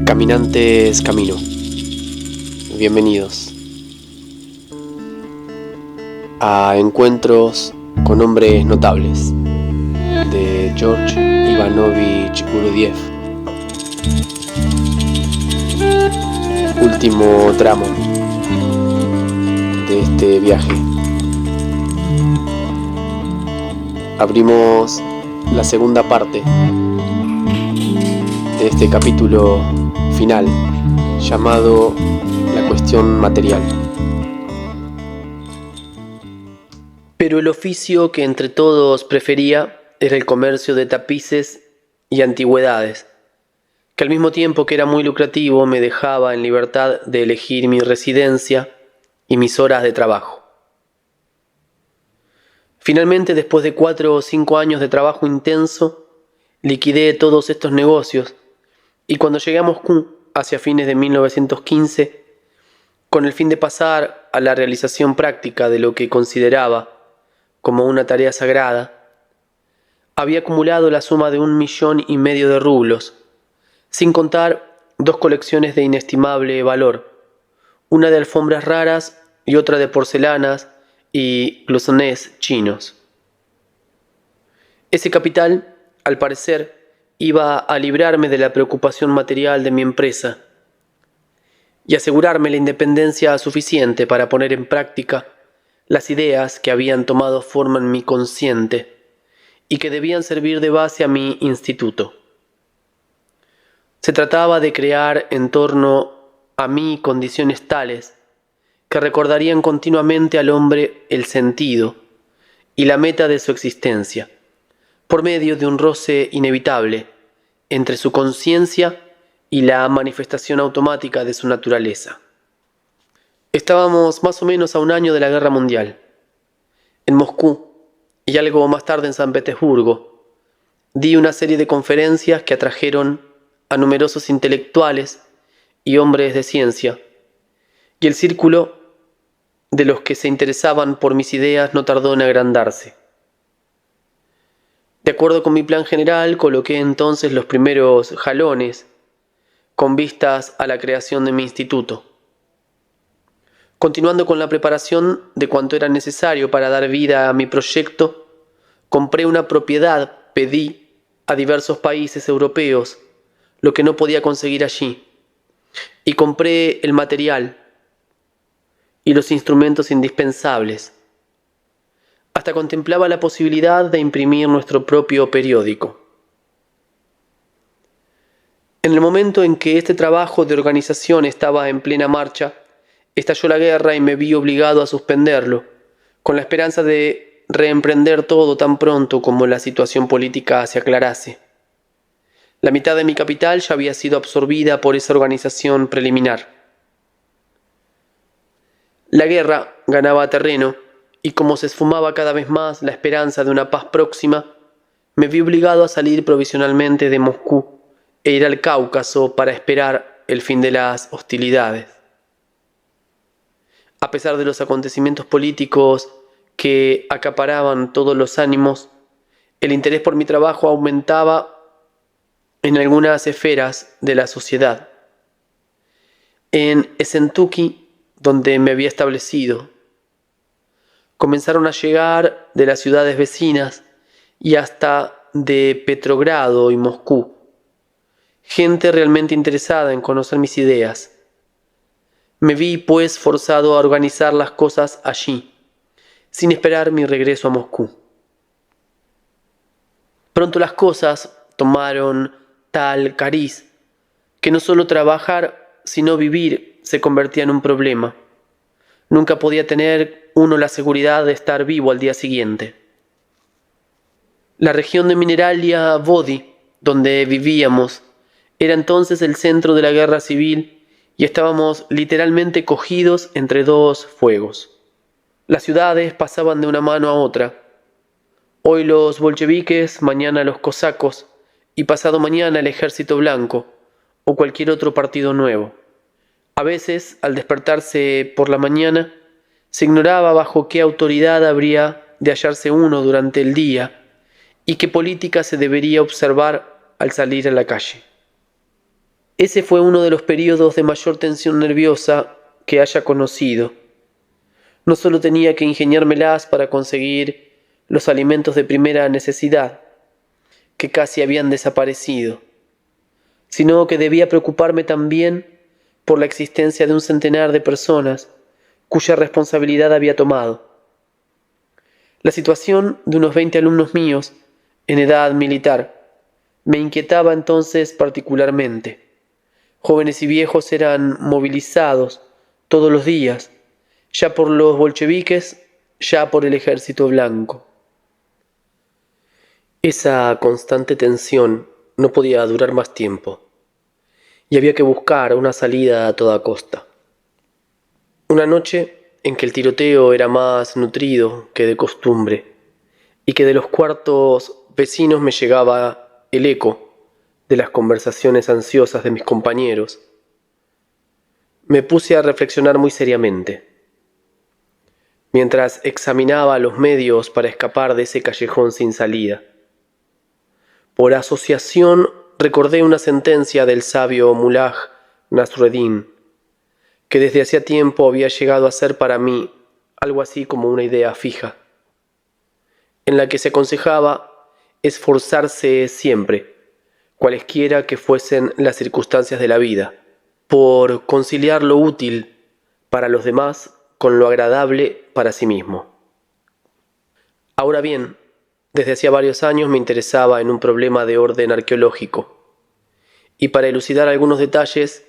Caminantes Camino, bienvenidos a Encuentros con Hombres Notables de George Ivanovich Gurdjieff. Último tramo de este viaje. Abrimos la segunda parte de este capítulo final, llamado La cuestión material. Pero el oficio que entre todos prefería era el comercio de tapices y antigüedades, que al mismo tiempo que era muy lucrativo me dejaba en libertad de elegir mi residencia y mis horas de trabajo. Finalmente, después de 4 o 5 años de trabajo intenso, liquidé todos estos negocios y cuando llegué a Moscú, hacia fines de 1915, con el fin de pasar a la realización práctica de lo que consideraba como una tarea sagrada, había acumulado la suma de 1,5 millones de rublos, sin contar 2 colecciones de inestimable valor, una de alfombras raras y otra de porcelanas y cloisonnés chinos. Ese capital, al parecer, iba a librarme de la preocupación material de mi empresa y asegurarme la independencia suficiente para poner en práctica las ideas que habían tomado forma en mi consciente y que debían servir de base a mi instituto. Se trataba de crear en torno a mí condiciones tales que recordarían continuamente al hombre el sentido y la meta de su existencia, por medio de un roce inevitable entre su conciencia y la manifestación automática de su naturaleza. Estábamos más o menos a 1 año de la Guerra Mundial. En Moscú, y algo más tarde en San Petersburgo, di una serie de conferencias que atrajeron a numerosos intelectuales y hombres de ciencia, y el círculo de los que se interesaban por mis ideas no tardó en agrandarse. De acuerdo con mi plan general, coloqué entonces los primeros jalones con vistas a la creación de mi instituto. Continuando con la preparación de cuanto era necesario para dar vida a mi proyecto, compré una propiedad, pedí a diversos países europeos lo que no podía conseguir allí, y compré el material y los instrumentos indispensables. Hasta contemplaba la posibilidad de imprimir nuestro propio periódico. En el momento en que este trabajo de organización estaba en plena marcha, estalló la guerra y me vi obligado a suspenderlo, con la esperanza de reemprender todo tan pronto como la situación política se aclarase. La mitad de mi capital ya había sido absorbida por esa organización preliminar. La guerra ganaba terreno, y como se esfumaba cada vez más la esperanza de una paz próxima, me vi obligado a salir provisionalmente de Moscú e ir al Cáucaso para esperar el fin de las hostilidades. A pesar de los acontecimientos políticos que acaparaban todos los ánimos, el interés por mi trabajo aumentaba en algunas esferas de la sociedad. En Essentuki, donde me había establecido, comenzaron a llegar de las ciudades vecinas y hasta de Petrogrado y Moscú gente realmente interesada en conocer mis ideas. Me vi, pues, forzado a organizar las cosas allí, sin esperar mi regreso a Moscú. Pronto las cosas tomaron tal cariz que no solo trabajar, sino vivir se convertía en un problema. Nunca podía tener uno la seguridad de estar vivo al día siguiente. La región de Mineralia Vodi, donde vivíamos, era entonces el centro de la guerra civil y estábamos literalmente cogidos entre 2 fuegos. Las ciudades pasaban de una mano a otra. Hoy los bolcheviques, mañana los cosacos y pasado mañana el ejército blanco o cualquier otro partido nuevo. A veces, al despertarse por la mañana, se ignoraba bajo qué autoridad habría de hallarse uno durante el día y qué política se debería observar al salir a la calle. Ese fue uno de los periodos de mayor tensión nerviosa que haya conocido. No solo tenía que ingeniármelas para conseguir los alimentos de primera necesidad, que casi habían desaparecido, sino que debía preocuparme también por la existencia de un centenar de personas cuya responsabilidad había tomado. La situación de unos 20 alumnos míos en edad militar me inquietaba entonces particularmente. Jóvenes y viejos eran movilizados todos los días, ya por los bolcheviques, ya por el ejército blanco. Esa constante tensión no podía durar más tiempo, y había que buscar una salida a toda costa. Una noche en que el tiroteo era más nutrido que de costumbre, y que de los cuartos vecinos me llegaba el eco de las conversaciones ansiosas de mis compañeros, me puse a reflexionar muy seriamente, mientras examinaba los medios para escapar de ese callejón sin salida. Por asociación recordé una sentencia del sabio Mullah Nasruddin, que desde hacía tiempo había llegado a ser para mí algo así como una idea fija, en la que se aconsejaba esforzarse siempre, cualesquiera que fuesen las circunstancias de la vida, por conciliar lo útil para los demás con lo agradable para sí mismo. Ahora bien, desde hacía varios años me interesaba en un problema de orden arqueológico, y para elucidar algunos detalles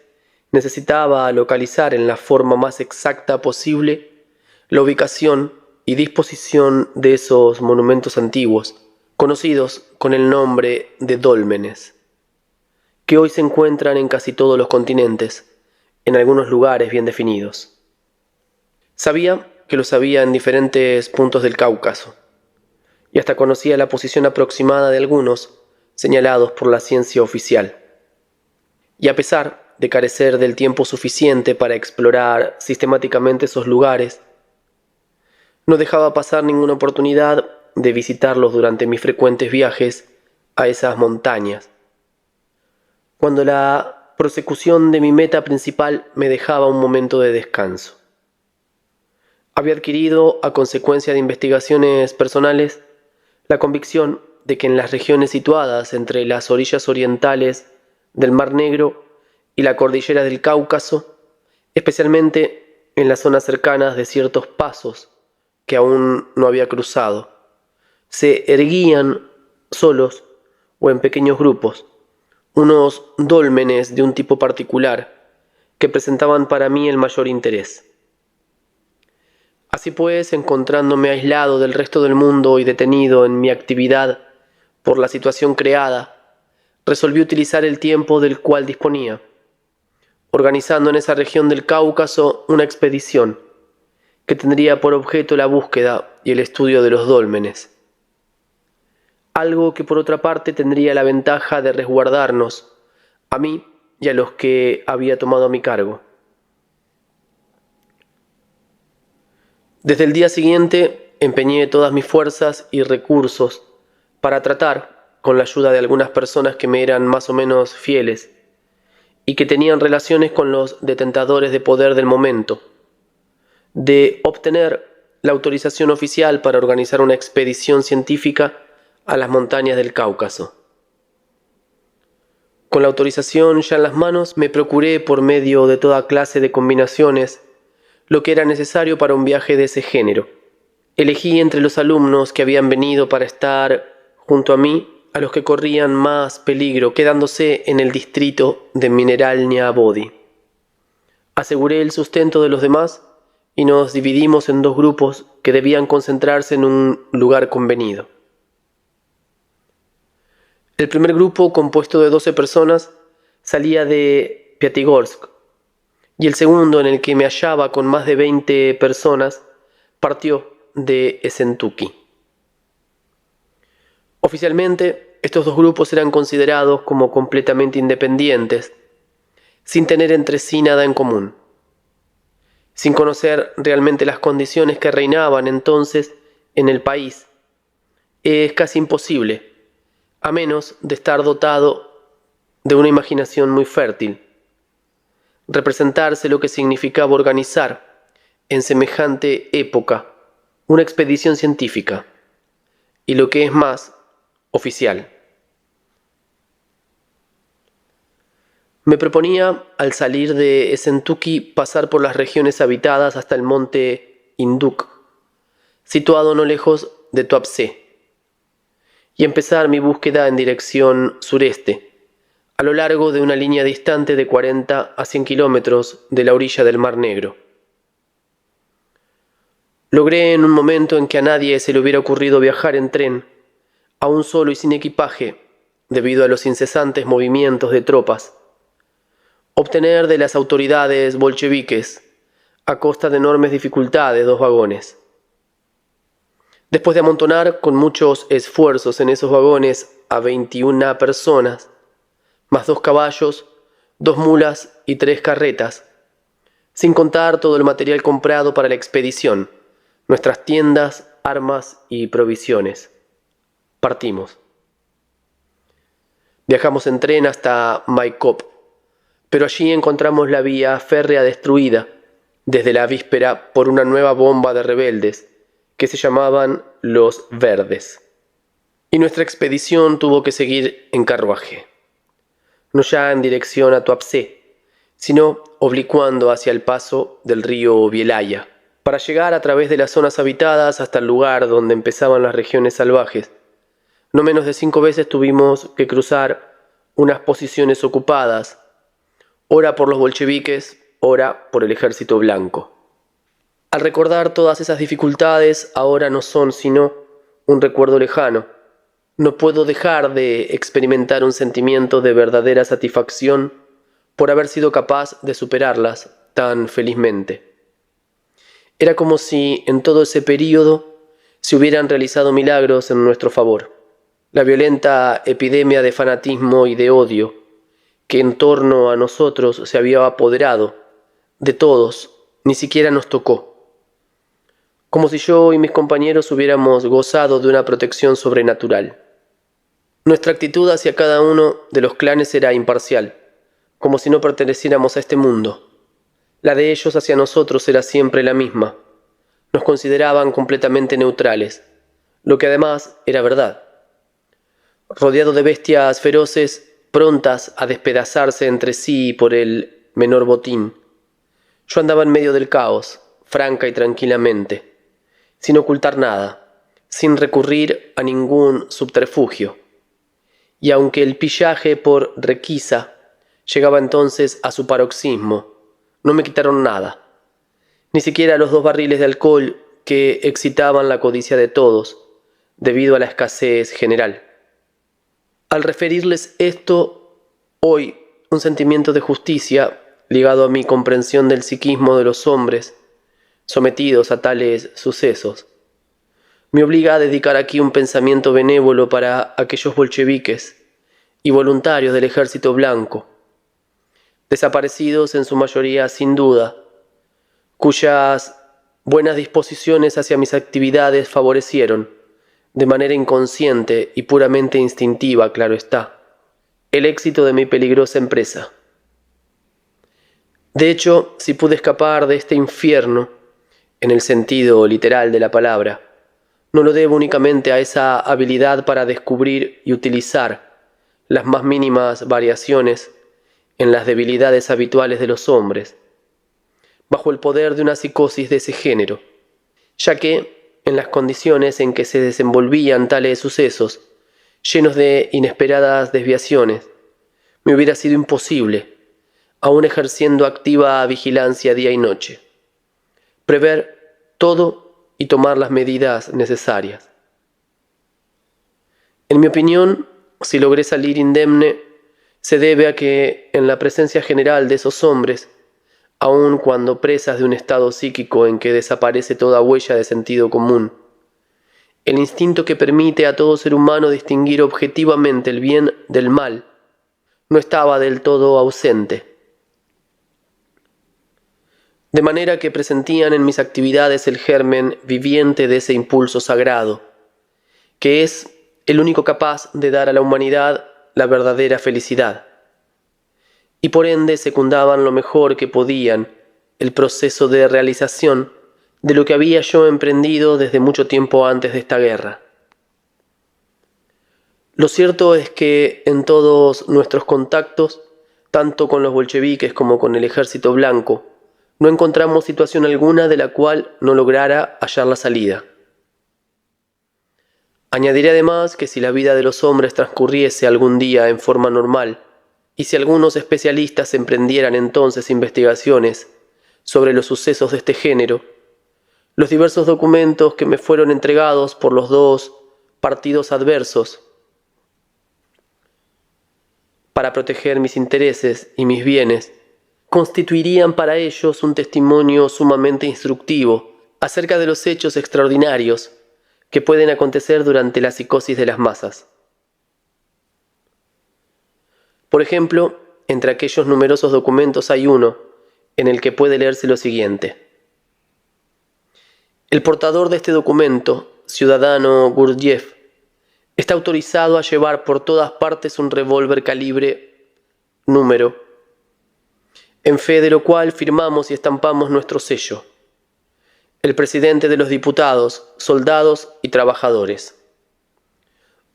necesitaba localizar en la forma más exacta posible la ubicación y disposición de esos monumentos antiguos, conocidos con el nombre de dólmenes, que hoy se encuentran en casi todos los continentes, en algunos lugares bien definidos. Sabía que los había en diferentes puntos del Cáucaso, y hasta conocía la posición aproximada de algunos señalados por la ciencia oficial. Y a pesar de carecer del tiempo suficiente para explorar sistemáticamente esos lugares, no dejaba pasar ninguna oportunidad de visitarlos durante mis frecuentes viajes a esas montañas, cuando la prosecución de mi meta principal me dejaba un momento de descanso. Había adquirido, a consecuencia de investigaciones personales, la convicción de que en las regiones situadas entre las orillas orientales del Mar Negro y la cordillera del Cáucaso, especialmente en las zonas cercanas de ciertos pasos que aún no había cruzado, se erguían solos o en pequeños grupos unos dólmenes de un tipo particular que presentaban para mí el mayor interés. Así pues, encontrándome aislado del resto del mundo y detenido en mi actividad por la situación creada, resolví utilizar el tiempo del cual disponía, organizando en esa región del Cáucaso una expedición que tendría por objeto la búsqueda y el estudio de los dólmenes. Algo que por otra parte tendría la ventaja de resguardarnos, a mí y a los que había tomado a mi cargo. Desde el día siguiente empeñé todas mis fuerzas y recursos para tratar, con la ayuda de algunas personas que me eran más o menos fieles y que tenían relaciones con los detentadores de poder del momento, de obtener la autorización oficial para organizar una expedición científica a las montañas del Cáucaso. Con la autorización ya en las manos, me procuré por medio de toda clase de combinaciones lo que era necesario para un viaje de ese género. Elegí entre los alumnos que habían venido para estar junto a mí a los que corrían más peligro, quedándose en el distrito de Mineralnia Vodi. Aseguré el sustento de los demás y nos dividimos en dos grupos que debían concentrarse en un lugar convenido. El primer grupo, compuesto de 12 personas, salía de Piatigorsk, y el segundo, en el que me hallaba con más de 20 personas, partió de Essentuki. Oficialmente, estos dos grupos eran considerados como completamente independientes, sin tener entre sí nada en común. Sin conocer realmente las condiciones que reinaban entonces en el país, es casi imposible a menos de estar dotado de una imaginación muy fértil. Representarse lo que significaba organizar, en semejante época, una expedición científica, y lo que es más, oficial. Me proponía, al salir de Essentuki, pasar por las regiones habitadas hasta el monte Induk, situado no lejos de Tuapse, y empezar mi búsqueda en dirección sureste, a lo largo de una línea distante de 40 a 100 kilómetros de la orilla del Mar Negro. Logré en un momento en que a nadie se le hubiera ocurrido viajar en tren, aún solo y sin equipaje, debido a los incesantes movimientos de tropas, obtener de las autoridades bolcheviques, a costa de enormes dificultades, 2 vagones. Después de amontonar con muchos esfuerzos en esos vagones a 21 personas, más 2 caballos, 2 mulas y 3 carretas, sin contar todo el material comprado para la expedición, nuestras tiendas, armas y provisiones. Partimos. Viajamos en tren hasta Maikop, pero allí encontramos la vía férrea destruida desde la víspera por una nueva bomba de rebeldes que se llamaban los Verdes. Y nuestra expedición tuvo que seguir en carruaje, no ya en dirección a Tuapse, sino oblicuando hacia el paso del río Bielaya, para llegar a través de las zonas habitadas hasta el lugar donde empezaban las regiones salvajes. No menos de 5 veces tuvimos que cruzar unas posiciones ocupadas, ora por los bolcheviques, ora por el ejército blanco. Al recordar todas esas dificultades, ahora no son sino un recuerdo lejano. No puedo dejar de experimentar un sentimiento de verdadera satisfacción por haber sido capaz de superarlas tan felizmente. Era como si en todo ese período se hubieran realizado milagros en nuestro favor. La violenta epidemia de fanatismo y de odio que en torno a nosotros se había apoderado de todos, ni siquiera nos tocó. Como si yo y mis compañeros hubiéramos gozado de una protección sobrenatural. Nuestra actitud hacia cada uno de los clanes era imparcial, como si no perteneciéramos a este mundo. La de ellos hacia nosotros era siempre la misma. Nos consideraban completamente neutrales, lo que además era verdad. Rodeado de bestias feroces, prontas a despedazarse entre sí por el menor botín, yo andaba en medio del caos, franca y tranquilamente, sin ocultar nada, sin recurrir a ningún subterfugio. Y aunque el pillaje por requisa llegaba entonces a su paroxismo, no me quitaron nada, ni siquiera los 2 barriles de alcohol que excitaban la codicia de todos, debido a la escasez general. Al referirles esto, hoy un sentimiento de justicia, ligado a mi comprensión del psiquismo de los hombres sometidos a tales sucesos, me obliga a dedicar aquí un pensamiento benévolo para aquellos bolcheviques y voluntarios del ejército blanco, desaparecidos en su mayoría sin duda, cuyas buenas disposiciones hacia mis actividades favorecieron, de manera inconsciente y puramente instintiva, claro está, el éxito de mi peligrosa empresa. De hecho, si pude escapar de este infierno, en el sentido literal de la palabra, no lo debo únicamente a esa habilidad para descubrir y utilizar las más mínimas variaciones en las debilidades habituales de los hombres, bajo el poder de una psicosis de ese género, ya que, en las condiciones en que se desenvolvían tales sucesos, llenos de inesperadas desviaciones, me hubiera sido imposible, aun ejerciendo activa vigilancia día y noche, prever todo y tomar las medidas necesarias. En mi opinión, si logré salir indemne, se debe a que, en la presencia general de esos hombres, aun cuando presas de un estado psíquico en que desaparece toda huella de sentido común, el instinto que permite a todo ser humano distinguir objetivamente el bien del mal no estaba del todo ausente. De manera que presentían en mis actividades el germen viviente de ese impulso sagrado, que es el único capaz de dar a la humanidad la verdadera felicidad, y por ende secundaban lo mejor que podían el proceso de realización de lo que había yo emprendido desde mucho tiempo antes de esta guerra. Lo cierto es que en todos nuestros contactos, tanto con los bolcheviques como con el ejército blanco, no encontramos situación alguna de la cual no lograra hallar la salida. Añadiré además que si la vida de los hombres transcurriese algún día en forma normal, y si algunos especialistas emprendieran entonces investigaciones sobre los sucesos de este género, los diversos documentos que me fueron entregados por los dos partidos adversos para proteger mis intereses y mis bienes, constituirían para ellos un testimonio sumamente instructivo acerca de los hechos extraordinarios que pueden acontecer durante la psicosis de las masas. Por ejemplo, entre aquellos numerosos documentos hay uno en el que puede leerse lo siguiente. El portador de este documento, ciudadano Gurdjieff, está autorizado a llevar por todas partes un revólver calibre número, en fe de lo cual firmamos y estampamos nuestro sello. El presidente de los diputados, soldados y trabajadores.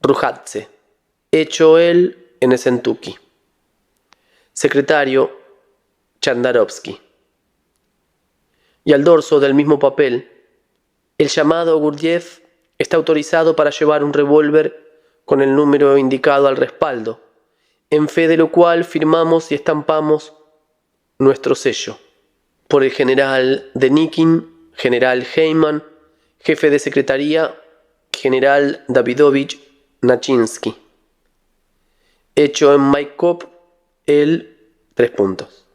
Rujatze, hecho él en Esentuki. Secretario Chandarovsky. Y al dorso del mismo papel, el llamado Gurdjieff está autorizado para llevar un revólver con el número indicado al respaldo, en fe de lo cual firmamos y estampamos nuestro sello. Por el general Denikin, general Heyman, jefe de secretaría, general Davidovich Nachinsky. Hecho en Maikop, el 3 puntos.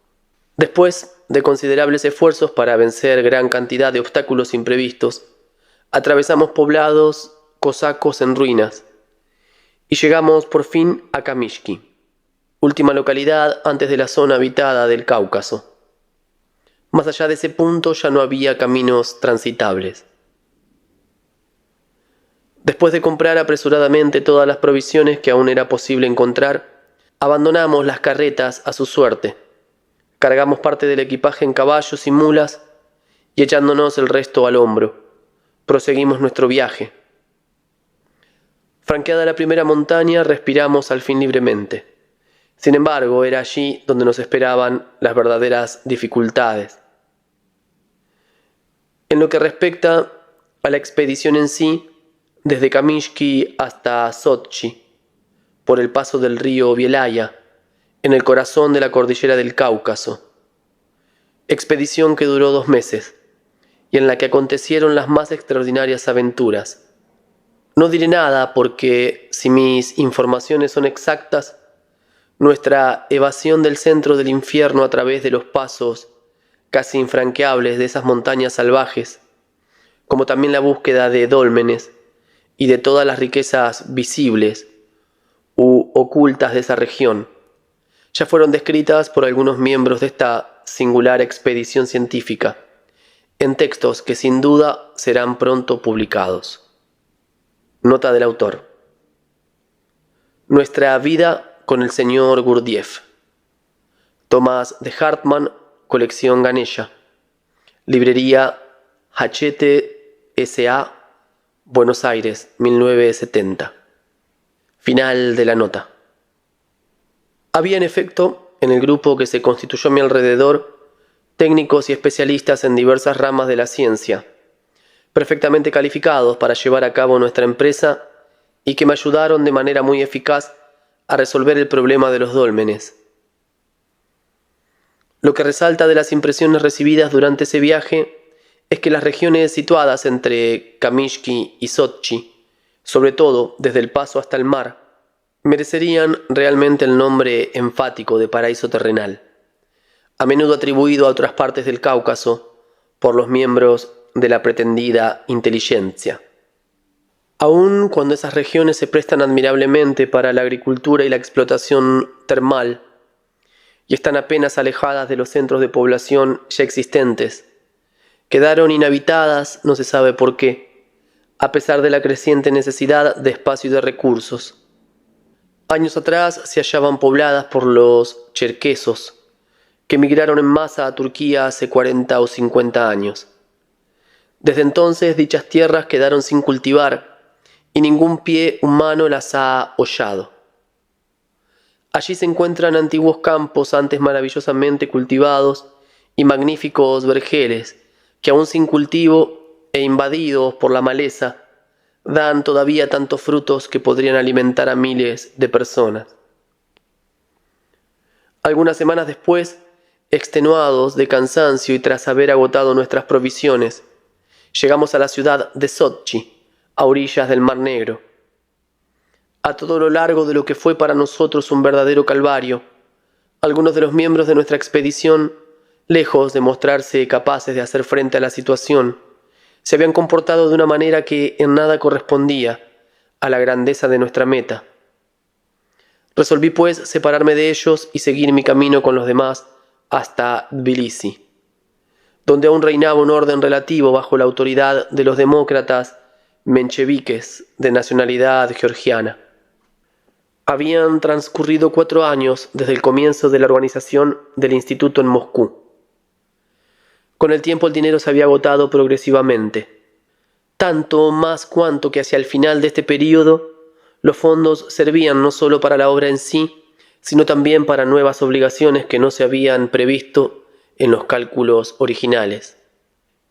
Después de considerables esfuerzos para vencer gran cantidad de obstáculos imprevistos, atravesamos poblados cosacos en ruinas y llegamos por fin a Kamishki, última localidad antes de la zona habitada del Cáucaso. Más allá de ese punto ya no había caminos transitables. Después de comprar apresuradamente todas las provisiones que aún era posible encontrar, abandonamos las carretas a su suerte. Cargamos parte del equipaje en caballos y mulas y echándonos el resto al hombro, proseguimos nuestro viaje. Franqueada la primera montaña, respiramos al fin libremente. Sin embargo, era allí donde nos esperaban las verdaderas dificultades. En lo que respecta a la expedición en sí, desde Kamishki hasta Sochi, por el paso del río Bielaya, en el corazón de la cordillera del Cáucaso. Expedición que duró 2 meses, y en la que acontecieron las más extraordinarias aventuras. No diré nada porque, si mis informaciones son exactas, nuestra evasión del centro del infierno a través de los pasos casi infranqueables de esas montañas salvajes, como también la búsqueda de dólmenes y de todas las riquezas visibles u ocultas de esa región, ya fueron descritas por algunos miembros de esta singular expedición científica, en textos que sin duda serán pronto publicados. Nota del autor. Nuestra vida con el señor Gurdjieff. Tomás de Hartmann, colección Ganesha. Librería Hachette S.A., Buenos Aires, 1970. Final de la nota. Había en efecto, en el grupo que se constituyó a mi alrededor, técnicos y especialistas en diversas ramas de la ciencia, perfectamente calificados para llevar a cabo nuestra empresa y que me ayudaron de manera muy eficaz a resolver el problema de los dólmenes. Lo que resalta de las impresiones recibidas durante ese viaje es que las regiones situadas entre Kamishki y Sochi, sobre todo desde el paso hasta el mar, merecerían realmente el nombre enfático de paraíso terrenal, a menudo atribuido a otras partes del Cáucaso por los miembros de la pretendida inteligencia. Aun cuando esas regiones se prestan admirablemente para la agricultura y la explotación termal, y están apenas alejadas de los centros de población ya existentes, quedaron inhabitadas, no se sabe por qué, a pesar de la creciente necesidad de espacio y de recursos. Años atrás se hallaban pobladas por los cherquesos, que emigraron en masa a Turquía hace 40 o 50 años. Desde entonces dichas tierras quedaron sin cultivar y ningún pie humano las ha hollado. Allí se encuentran antiguos campos antes maravillosamente cultivados y magníficos vergeles que aún sin cultivo e invadidos por la maleza dan todavía tantos frutos que podrían alimentar a miles de personas. Algunas semanas después, extenuados de cansancio y tras haber agotado nuestras provisiones, llegamos a la ciudad de Sochi, a orillas del Mar Negro. A todo lo largo de lo que fue para nosotros un verdadero calvario, algunos de los miembros de nuestra expedición, lejos de mostrarse capaces de hacer frente a la situación, se habían comportado de una manera que en nada correspondía a la grandeza de nuestra meta. Resolví pues separarme de ellos y seguir mi camino con los demás hasta Tbilisi, donde aún reinaba un orden relativo bajo la autoridad de los demócratas mencheviques de nacionalidad georgiana. Habían transcurrido 4 años desde el comienzo de la organización del instituto en Moscú. Con el tiempo el dinero se había agotado progresivamente, tanto más cuanto que hacia el final de este período los fondos servían no solo para la obra en sí, sino también para nuevas obligaciones que no se habían previsto en los cálculos originales.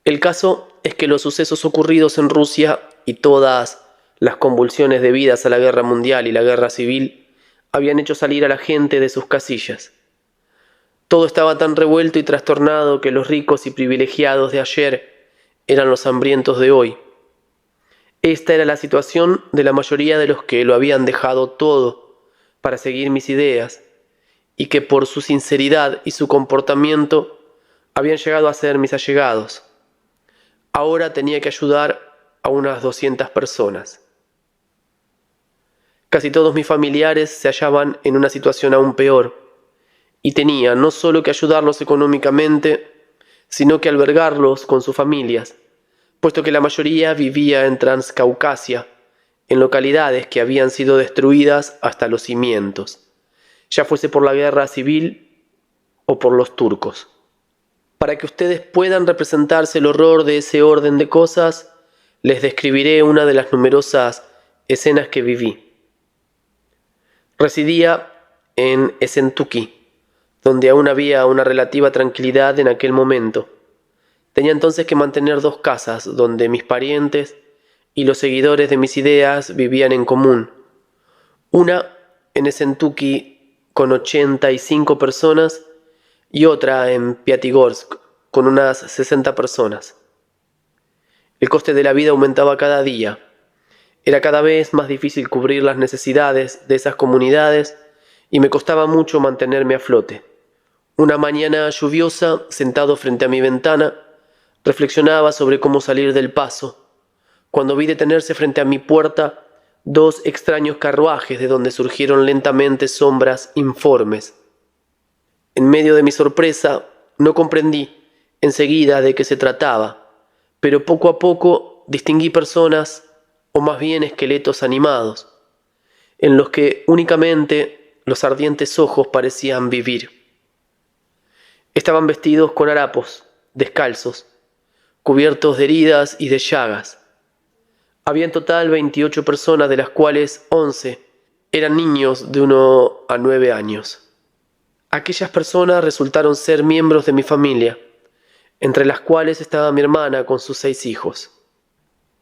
El caso es que los sucesos ocurridos en Rusia y todas las convulsiones debidas a la guerra mundial y la guerra civil habían hecho salir a la gente de sus casillas. Todo estaba tan revuelto y trastornado que los ricos y privilegiados de ayer eran los hambrientos de hoy. Esta era la situación de la mayoría de los que lo habían dejado todo para seguir mis ideas y que por su sinceridad y su comportamiento habían llegado a ser mis allegados. Ahora tenía que ayudar a unas 200 personas. Casi todos mis familiares se hallaban en una situación aún peor, y tenía no solo que ayudarlos económicamente, sino que albergarlos con sus familias, puesto que la mayoría vivía en Transcaucasia, en localidades que habían sido destruidas hasta los cimientos, ya fuese por la guerra civil o por los turcos. Para que ustedes puedan representarse el horror de ese orden de cosas, les describiré una de las numerosas escenas que viví. Residía en Esentuki, donde aún había una relativa tranquilidad en aquel momento. Tenía entonces que mantener 2 casas donde mis parientes y los seguidores de mis ideas vivían en común. Una en Esentuki con 85 personas y otra en Piatigorsk con unas 60 personas. El coste de la vida aumentaba cada día. Era cada vez más difícil cubrir las necesidades de esas comunidades y me costaba mucho mantenerme a flote. Una mañana lluviosa, sentado frente a mi ventana, reflexionaba sobre cómo salir del paso, cuando vi detenerse frente a mi puerta 2 extraños carruajes de donde surgieron lentamente sombras informes. En medio de mi sorpresa, no comprendí enseguida de qué se trataba, pero poco a poco distinguí personas, o más bien esqueletos animados, en los que únicamente los ardientes ojos parecían vivir. Estaban vestidos con harapos, descalzos, cubiertos de heridas y de llagas. Había en total 28 personas, de las cuales 11 eran niños de 1 a 9 años. Aquellas personas resultaron ser miembros de mi familia, entre las cuales estaba mi hermana con sus 6 hijos.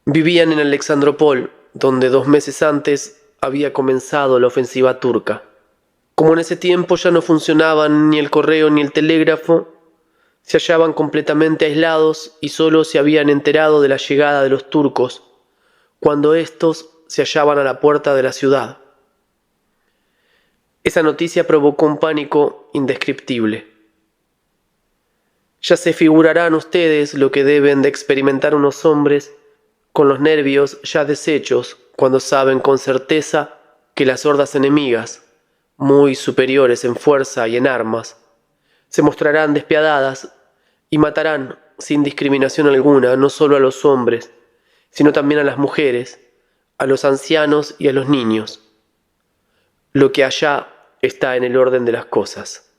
Vivían en Alexandropol, donde 2 meses antes había comenzado la ofensiva turca. Como en ese tiempo ya no funcionaban ni el correo ni el telégrafo, se hallaban completamente aislados y solo se habían enterado de la llegada de los turcos cuando éstos se hallaban a la puerta de la ciudad. Esa noticia provocó un pánico indescriptible. Ya se figurarán ustedes lo que deben de experimentar unos hombres con los nervios ya deshechos cuando saben con certeza que las hordas enemigas, muy superiores en fuerza y en armas, se mostrarán despiadadas y matarán sin discriminación alguna no solo a los hombres, sino también a las mujeres, a los ancianos y a los niños. Lo que allá está en el orden de las cosas.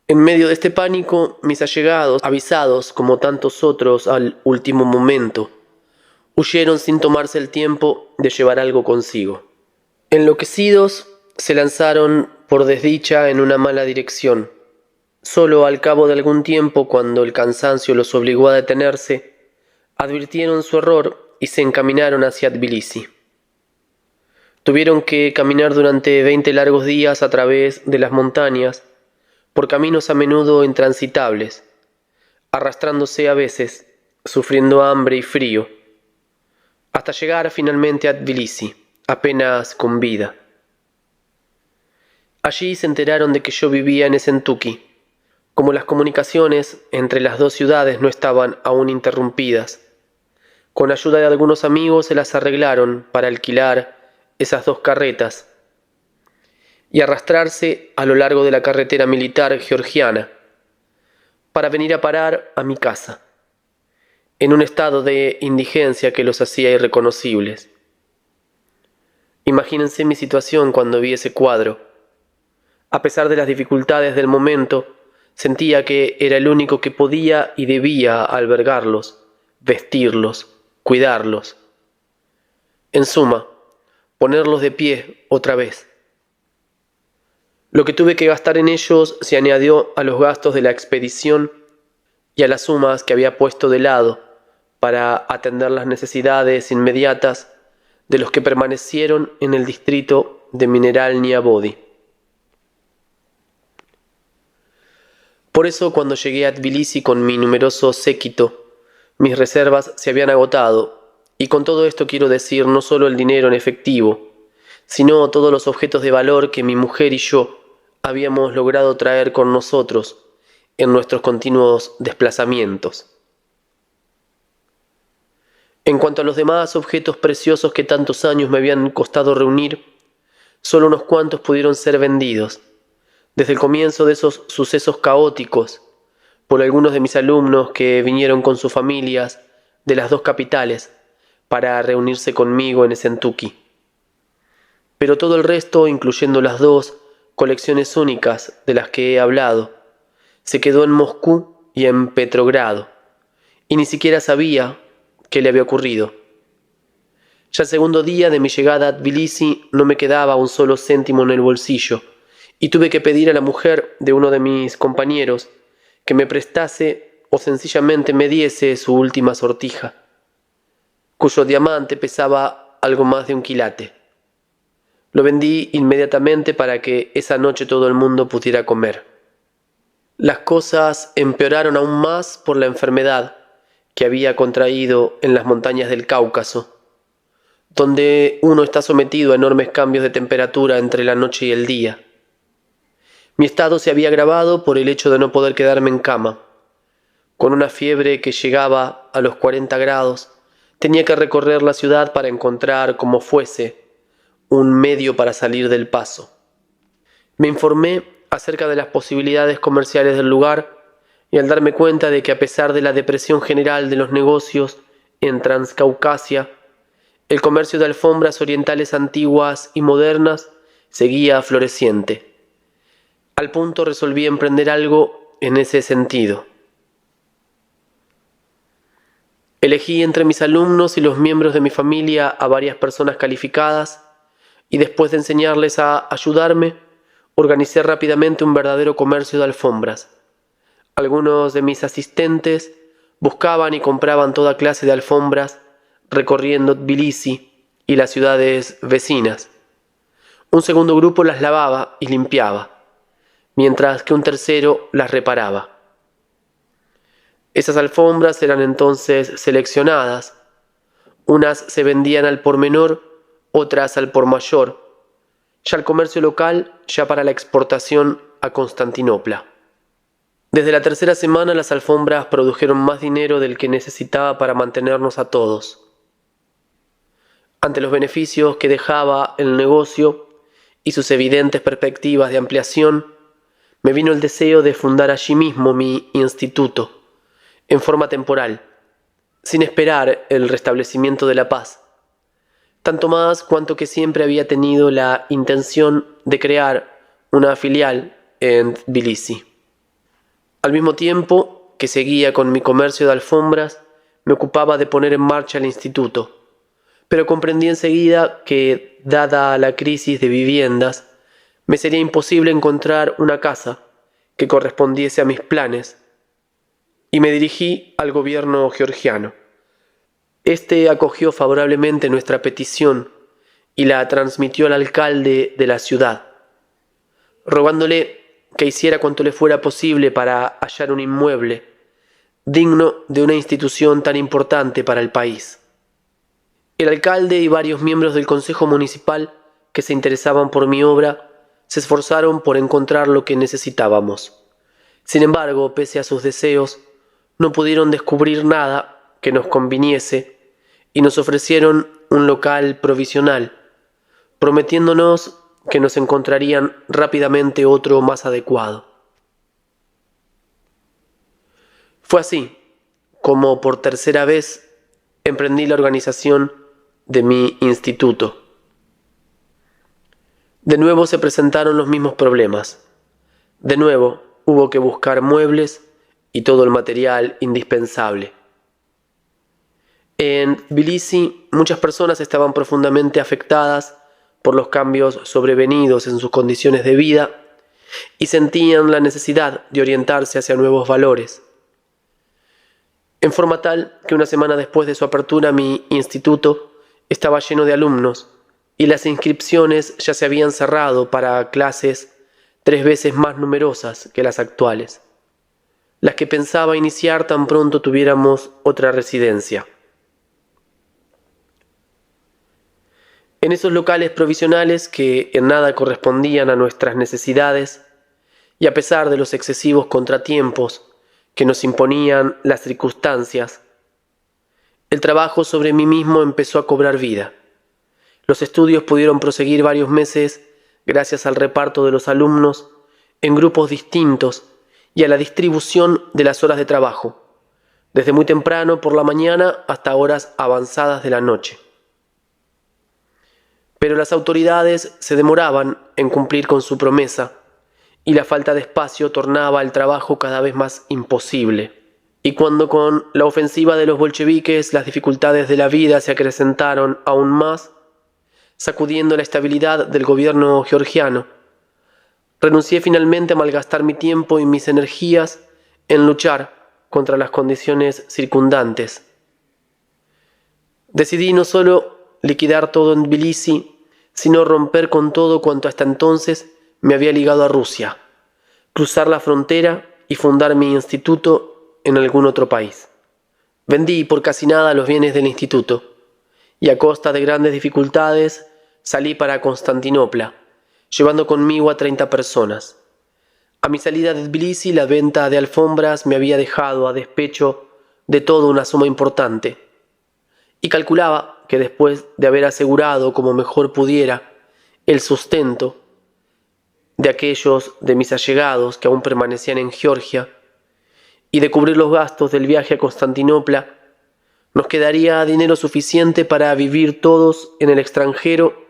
En medio de este pánico, mis allegados, avisados como tantos otros al último momento, huyeron sin tomarse el tiempo de llevar algo consigo. Enloquecidos, se lanzaron por desdicha en una mala dirección. Solo al cabo de algún tiempo, cuando el cansancio los obligó a detenerse, advirtieron su error y se encaminaron hacia Tbilisi. Tuvieron que caminar durante 20 largos días a través de las montañas, por caminos a menudo intransitables, arrastrándose a veces, sufriendo hambre y frío, hasta llegar finalmente a Tbilisi, apenas con vida. Allí se enteraron de que yo vivía en Esentuki. Como las comunicaciones entre las dos ciudades no estaban aún interrumpidas, con ayuda de algunos amigos se las arreglaron para alquilar esas 2 carretas y arrastrarse a lo largo de la carretera militar georgiana para venir a parar a mi casa, en un estado de indigencia que los hacía irreconocibles. Imagínense mi situación cuando vi ese cuadro. A pesar de las dificultades del momento, sentía que era el único que podía y debía albergarlos, vestirlos, cuidarlos. En suma, ponerlos de pie otra vez. Lo que tuve que gastar en ellos se añadió a los gastos de la expedición y a las sumas que había puesto de lado para atender las necesidades inmediatas de los que permanecieron en el distrito de Mineralnia Vodi. Por eso, cuando llegué a Tbilisi con mi numeroso séquito, mis reservas se habían agotado, y con todo esto quiero decir no solo el dinero en efectivo, sino todos los objetos de valor que mi mujer y yo habíamos logrado traer con nosotros en nuestros continuos desplazamientos. En cuanto a los demás objetos preciosos que tantos años me habían costado reunir, solo unos cuantos pudieron ser vendidos, desde el comienzo de esos sucesos caóticos, por algunos de mis alumnos que vinieron con sus familias de las 2 capitales para reunirse conmigo en Esentuki. Pero todo el resto, incluyendo las 2 colecciones únicas de las que he hablado, se quedó en Moscú y en Petrogrado, y ni siquiera sabía qué le había ocurrido. Ya el segundo día de mi llegada a Tbilisi no me quedaba un solo céntimo en el bolsillo, y tuve que pedir a la mujer de uno de mis compañeros que me prestase o sencillamente me diese su última sortija, cuyo diamante pesaba algo más de 1 quilate. Lo vendí inmediatamente para que esa noche todo el mundo pudiera comer. Las cosas empeoraron aún más por la enfermedad que había contraído en las montañas del Cáucaso, donde uno está sometido a enormes cambios de temperatura entre la noche y el día. Mi estado se había agravado por el hecho de no poder quedarme en cama. Con una fiebre que llegaba a los 40 grados, tenía que recorrer la ciudad para encontrar, como fuese, un medio para salir del paso. Me informé acerca de las posibilidades comerciales del lugar y al darme cuenta de que a pesar de la depresión general de los negocios en Transcaucasia, el comercio de alfombras orientales antiguas y modernas seguía floreciente. Al punto resolví emprender algo en ese sentido. Elegí entre mis alumnos y los miembros de mi familia a varias personas calificadas y después de enseñarles a ayudarme, organicé rápidamente un verdadero comercio de alfombras. Algunos de mis asistentes buscaban y compraban toda clase de alfombras recorriendo Tbilisi y las ciudades vecinas. Un segundo grupo las lavaba y limpiaba, mientras que un tercero las reparaba. Esas alfombras eran entonces seleccionadas. Unas se vendían al por menor, otras al por mayor, ya al comercio local, ya para la exportación a Constantinopla. Desde la tercera semana las alfombras produjeron más dinero del que necesitaba para mantenernos a todos. Ante los beneficios que dejaba el negocio y sus evidentes perspectivas de ampliación, me vino el deseo de fundar allí mismo mi instituto, en forma temporal, sin esperar el restablecimiento de la paz, tanto más cuanto que siempre había tenido la intención de crear una filial en Tbilisi. Al mismo tiempo que seguía con mi comercio de alfombras, me ocupaba de poner en marcha el instituto, pero comprendí enseguida que, dada la crisis de viviendas, me sería imposible encontrar una casa que correspondiese a mis planes, y me dirigí al gobierno georgiano. Este acogió favorablemente nuestra petición y la transmitió al alcalde de la ciudad, rogándole que hiciera cuanto le fuera posible para hallar un inmueble digno de una institución tan importante para el país. El alcalde y varios miembros del consejo municipal que se interesaban por mi obra se esforzaron por encontrar lo que necesitábamos. Sin embargo, pese a sus deseos, no pudieron descubrir nada que nos conviniese y nos ofrecieron un local provisional, prometiéndonos que nos encontrarían rápidamente otro más adecuado. Fue así como por tercera vez emprendí la organización de mi instituto. De nuevo se presentaron los mismos problemas. De nuevo hubo que buscar muebles y todo el material indispensable. En Tbilisi muchas personas estaban profundamente afectadas por los cambios sobrevenidos en sus condiciones de vida y sentían la necesidad de orientarse hacia nuevos valores. En forma tal que una semana después de su apertura mi instituto estaba lleno de alumnos y las inscripciones ya se habían cerrado para clases 3 veces más numerosas que las actuales, las que pensaba iniciar tan pronto tuviéramos otra residencia. En esos locales provisionales que en nada correspondían a nuestras necesidades, y a pesar de los excesivos contratiempos que nos imponían las circunstancias, el trabajo sobre mí mismo empezó a cobrar vida. Los estudios pudieron proseguir varios meses gracias al reparto de los alumnos en grupos distintos y a la distribución de las horas de trabajo, desde muy temprano por la mañana hasta horas avanzadas de la noche. Pero las autoridades se demoraban en cumplir con su promesa y la falta de espacio tornaba el trabajo cada vez más imposible. Y cuando con la ofensiva de los bolcheviques las dificultades de la vida se acrecentaron aún más, sacudiendo la estabilidad del gobierno georgiano, renuncié finalmente a malgastar mi tiempo y mis energías en luchar contra las condiciones circundantes. Decidí no solo liquidar todo en Tbilisi, sino romper con todo cuanto hasta entonces me había ligado a Rusia, cruzar la frontera y fundar mi instituto en algún otro país. Vendí por casi nada los bienes del instituto y a costa de grandes dificultades salí para Constantinopla, llevando conmigo a 30 personas. A mi salida de Tbilisi la venta de alfombras me había dejado a despecho de toda una suma importante y calculaba que después de haber asegurado como mejor pudiera el sustento de aquellos de mis allegados que aún permanecían en Georgia y de cubrir los gastos del viaje a Constantinopla, nos quedaría dinero suficiente para vivir todos en el extranjero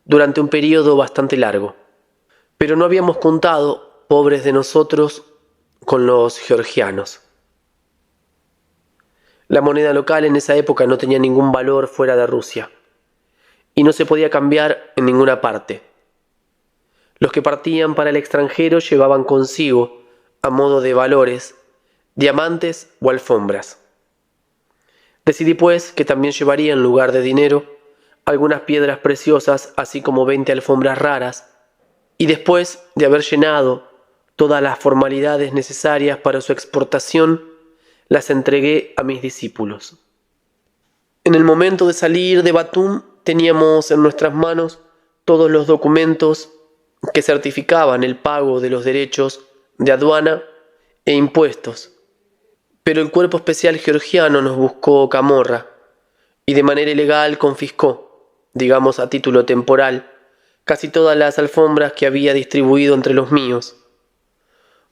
durante un periodo bastante largo. Pero no habíamos contado, pobres de nosotros, con los georgianos. La moneda local en esa época no tenía ningún valor fuera de Rusia y no se podía cambiar en ninguna parte. Los que partían para el extranjero llevaban consigo, a modo de valores, diamantes o alfombras. Decidí pues que también llevaría en lugar de dinero algunas piedras preciosas así como 20 alfombras raras, y después de haber llenado todas las formalidades necesarias para su exportación, las entregué a mis discípulos. En el momento de salir de Batum teníamos en nuestras manos todos los documentos que certificaban el pago de los derechos de aduana e impuestos, pero el cuerpo especial georgiano nos buscó camorra y de manera ilegal confiscó, digamos a título temporal, casi todas las alfombras que había distribuido entre los míos.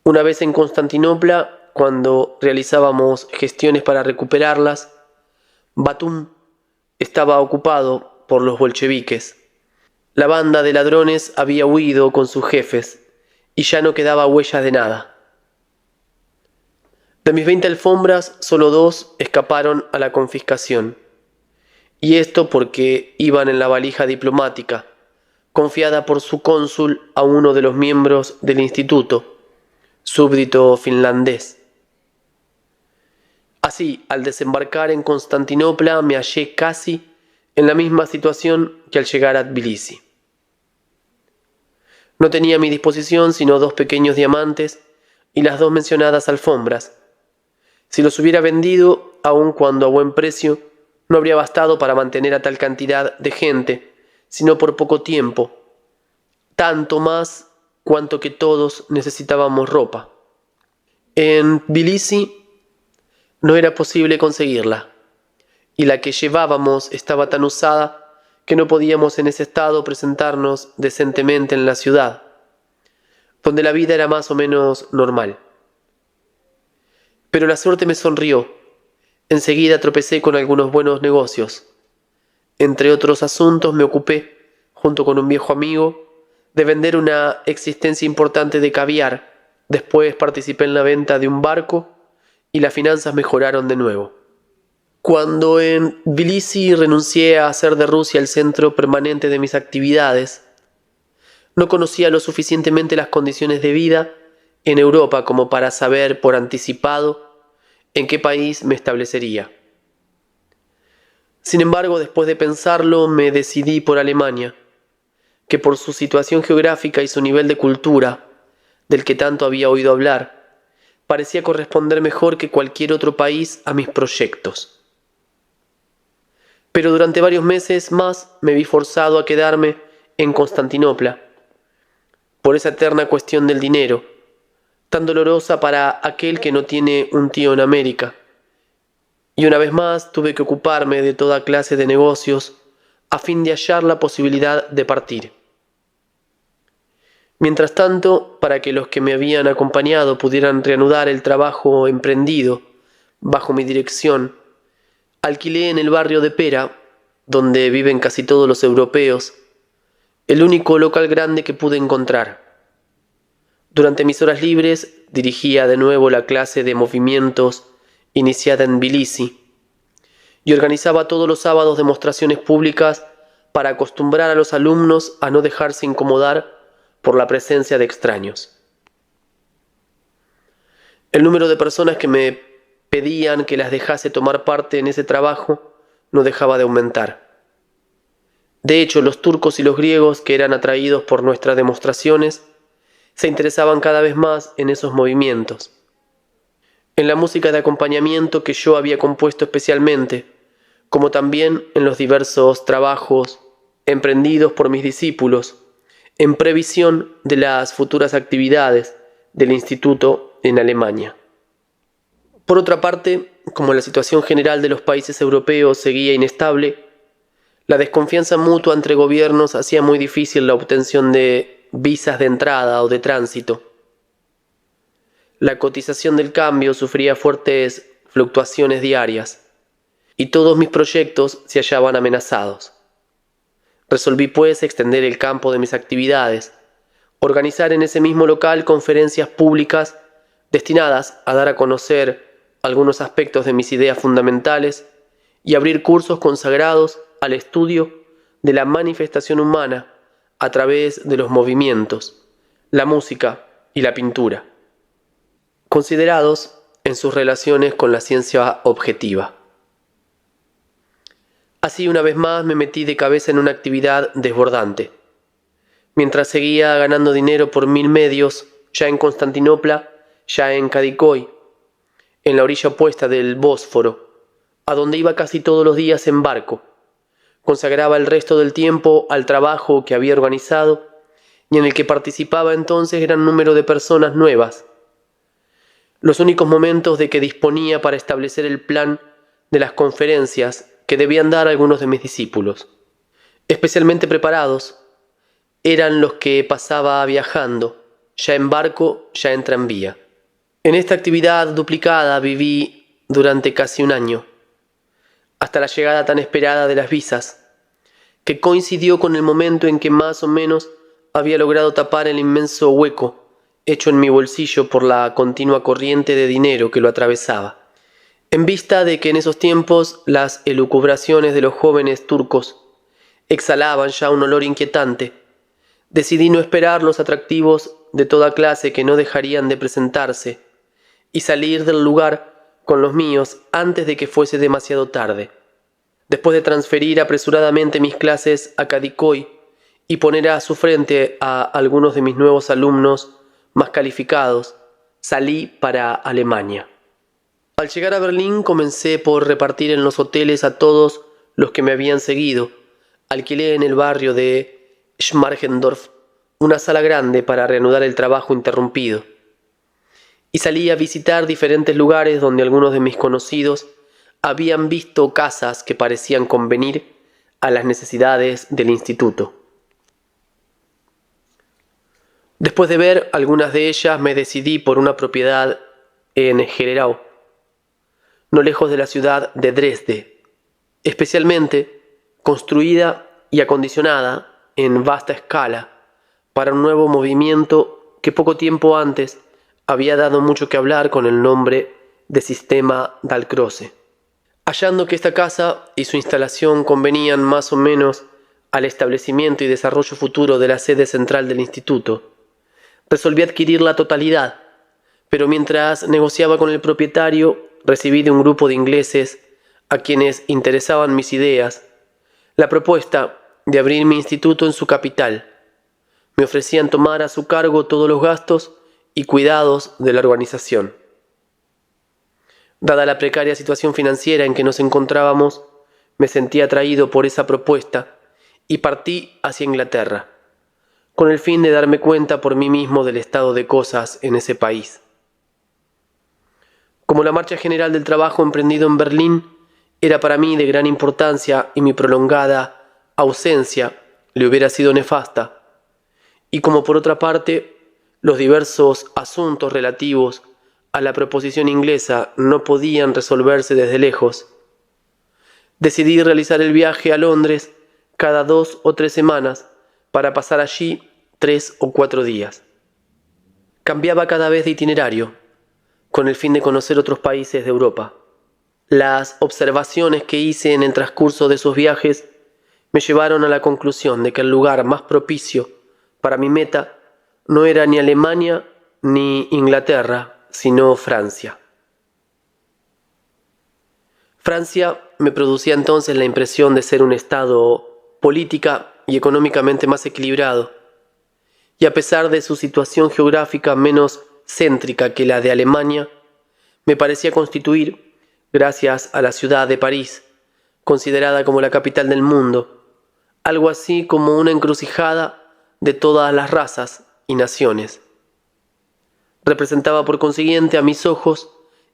Una vez en Constantinopla, cuando realizábamos gestiones para recuperarlas, Batum estaba ocupado por los bolcheviques. La banda de ladrones había huido con sus jefes y ya no quedaba huella de nada. De mis 20 alfombras, solo 2 escaparon a la confiscación. Y esto porque iban en la valija diplomática, confiada por su cónsul a uno de los miembros del instituto, súbdito finlandés. Así, al desembarcar en Constantinopla, me hallé casi en la misma situación que al llegar a Tbilisi. No tenía a mi disposición sino 2 pequeños diamantes y las 2 mencionadas alfombras. Si los hubiera vendido, aun cuando a buen precio, no habría bastado para mantener a tal cantidad de gente, sino por poco tiempo, tanto más cuanto que todos necesitábamos ropa. En Tbilisi no era posible conseguirla, y la que llevábamos estaba tan usada que no podíamos en ese estado presentarnos decentemente en la ciudad, donde la vida era más o menos normal. Pero la suerte me sonrió. Enseguida tropecé con algunos buenos negocios. Entre otros asuntos me ocupé, junto con un viejo amigo, de vender una existencia importante de caviar. Después participé en la venta de un barco y las finanzas mejoraron de nuevo. Cuando en Tbilisi renuncié a hacer de Rusia el centro permanente de mis actividades, no conocía lo suficientemente las condiciones de vida en Europa como para saber por anticipado en qué país me establecería. Sin embargo, después de pensarlo, me decidí por Alemania, que por su situación geográfica y su nivel de cultura, del que tanto había oído hablar, parecía corresponder mejor que cualquier otro país a mis proyectos. Pero durante varios meses más me vi forzado a quedarme en Constantinopla, por esa eterna cuestión del dinero, tan dolorosa para aquel que no tiene un tío en América. Y una vez más tuve que ocuparme de toda clase de negocios a fin de hallar la posibilidad de partir. Mientras tanto, para que los que me habían acompañado pudieran reanudar el trabajo emprendido bajo mi dirección, alquilé en el barrio de Pera, donde viven casi todos los europeos, el único local grande que pude encontrar. Durante mis horas libres dirigía de nuevo la clase de movimientos iniciada en Tbilisi y organizaba todos los sábados demostraciones públicas para acostumbrar a los alumnos a no dejarse incomodar por la presencia de extraños. El número de personas que me pedían que las dejase tomar parte en ese trabajo no dejaba de aumentar. De hecho, los turcos y los griegos que eran atraídos por nuestras demostraciones se interesaban cada vez más en esos movimientos, en la música de acompañamiento que yo había compuesto especialmente, como también en los diversos trabajos emprendidos por mis discípulos, en previsión de las futuras actividades del instituto en Alemania. Por otra parte, como la situación general de los países europeos seguía inestable, la desconfianza mutua entre gobiernos hacía muy difícil la obtención de visas de entrada o de tránsito. La cotización del cambio sufría fuertes fluctuaciones diarias y todos mis proyectos se hallaban amenazados. Resolví pues extender el campo de mis actividades, organizar en ese mismo local conferencias públicas destinadas a dar a conocer algunos aspectos de mis ideas fundamentales y abrir cursos consagrados al estudio de la manifestación humana a través de los movimientos, la música y la pintura, considerados en sus relaciones con la ciencia objetiva. Así, una vez más, me metí de cabeza en una actividad desbordante. Mientras seguía ganando dinero por 1000 medios, ya en Constantinopla, ya en Kadikoy, en la orilla opuesta del Bósforo, a donde iba casi todos los días en barco, consagraba el resto del tiempo al trabajo que había organizado y en el que participaba entonces gran número de personas nuevas. Los únicos momentos de que disponía para establecer el plan de las conferencias que debían dar algunos de mis discípulos, especialmente preparados, eran los que pasaba viajando, ya en barco, ya en tranvía. En esta actividad duplicada viví durante casi un año, hasta la llegada tan esperada de las visas, que coincidió con el momento en que más o menos había logrado tapar el inmenso hueco hecho en mi bolsillo por la continua corriente de dinero que lo atravesaba. En vista de que en esos tiempos las elucubraciones de los jóvenes turcos exhalaban ya un olor inquietante, decidí no esperar los atractivos de toda clase que no dejarían de presentarse y salir del lugar con los míos antes de que fuese demasiado tarde. Después de transferir apresuradamente mis clases a Kadikoy y poner a su frente a algunos de mis nuevos alumnos más calificados, salí para Alemania. Al llegar a Berlín comencé por repartir en los hoteles a todos los que me habían seguido. Alquilé en el barrio de Schmargendorf una sala grande para reanudar el trabajo interrumpido. Y salí a visitar diferentes lugares donde algunos de mis conocidos habían visto casas que parecían convenir a las necesidades del instituto. Después de ver algunas de ellas, me decidí por una propiedad en Gererau, no lejos de la ciudad de Dresde, especialmente construida y acondicionada en vasta escala para un nuevo movimiento que poco tiempo antes había dado mucho que hablar con el nombre de Sistema Dalcroze. Hallando que esta casa y su instalación convenían más o menos al establecimiento y desarrollo futuro de la sede central del instituto, resolví adquirir la totalidad, pero mientras negociaba con el propietario, recibí de un grupo de ingleses a quienes interesaban mis ideas la propuesta de abrir mi instituto en su capital. Me ofrecían tomar a su cargo todos los gastos y cuidados de la organización. Dada la precaria situación financiera en que nos encontrábamos, me sentí atraído por esa propuesta y partí hacia Inglaterra, con el fin de darme cuenta por mí mismo del estado de cosas en ese país. Como la marcha general del trabajo emprendido en Berlín era para mí de gran importancia y mi prolongada ausencia le hubiera sido nefasta, y como por otra parte los diversos asuntos relativos a la proposición inglesa no podían resolverse desde lejos, decidí realizar el viaje a Londres cada 2 o 3 semanas para pasar allí 3 o 4 días. Cambiaba cada vez de itinerario, con el fin de conocer otros países de Europa. Las observaciones que hice en el transcurso de esos viajes me llevaron a la conclusión de que el lugar más propicio para mi meta no era ni Alemania ni Inglaterra, sino Francia. Francia me producía entonces la impresión de ser un estado política y económicamente más equilibrado, y a pesar de su situación geográfica menos céntrica que la de Alemania, me parecía constituir, gracias a la ciudad de París, considerada como la capital del mundo, algo así como una encrucijada de todas las razas y naciones. Representaba por consiguiente a mis ojos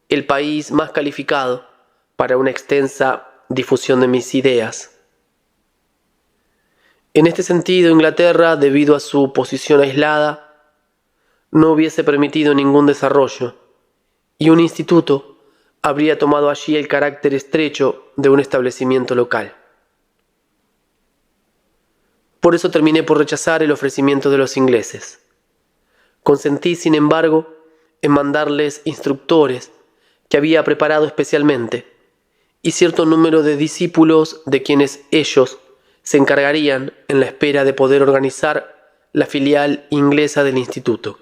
el país más calificado para una extensa difusión de mis ideas. En este sentido, Inglaterra, debido a su posición aislada, no hubiese permitido ningún desarrollo, y un instituto habría tomado allí el carácter estrecho de un establecimiento local. Por eso terminé por rechazar el ofrecimiento de los ingleses. Consentí, sin embargo, en mandarles instructores que había preparado especialmente, y cierto número de discípulos de quienes ellos se encargarían en la espera de poder organizar la filial inglesa del instituto.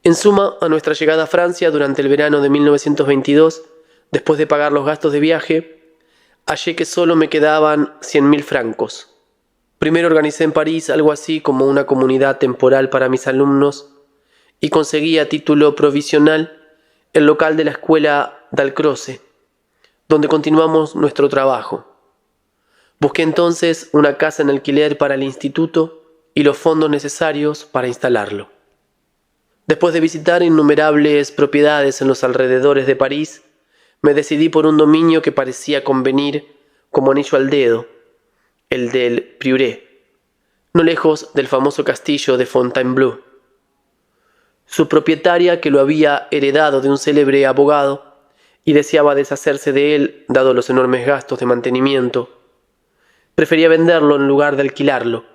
En suma, a nuestra llegada a Francia durante el verano de 1922, después de pagar los gastos de viaje, hallé que solo me quedaban 100.000 francos. Primero organicé en París algo así como una comunidad temporal para mis alumnos y conseguí a título provisional el local de la escuela Dalcroze, donde continuamos nuestro trabajo. Busqué entonces una casa en alquiler para el instituto y los fondos necesarios para instalarlo. Después de visitar innumerables propiedades en los alrededores de París, me decidí por un dominio que parecía convenir como anillo al dedo, el del Priuré, no lejos del famoso castillo de Fontainebleau. Su propietaria, que lo había heredado de un célebre abogado, y deseaba deshacerse de él dado los enormes gastos de mantenimiento, prefería venderlo en lugar de alquilarlo.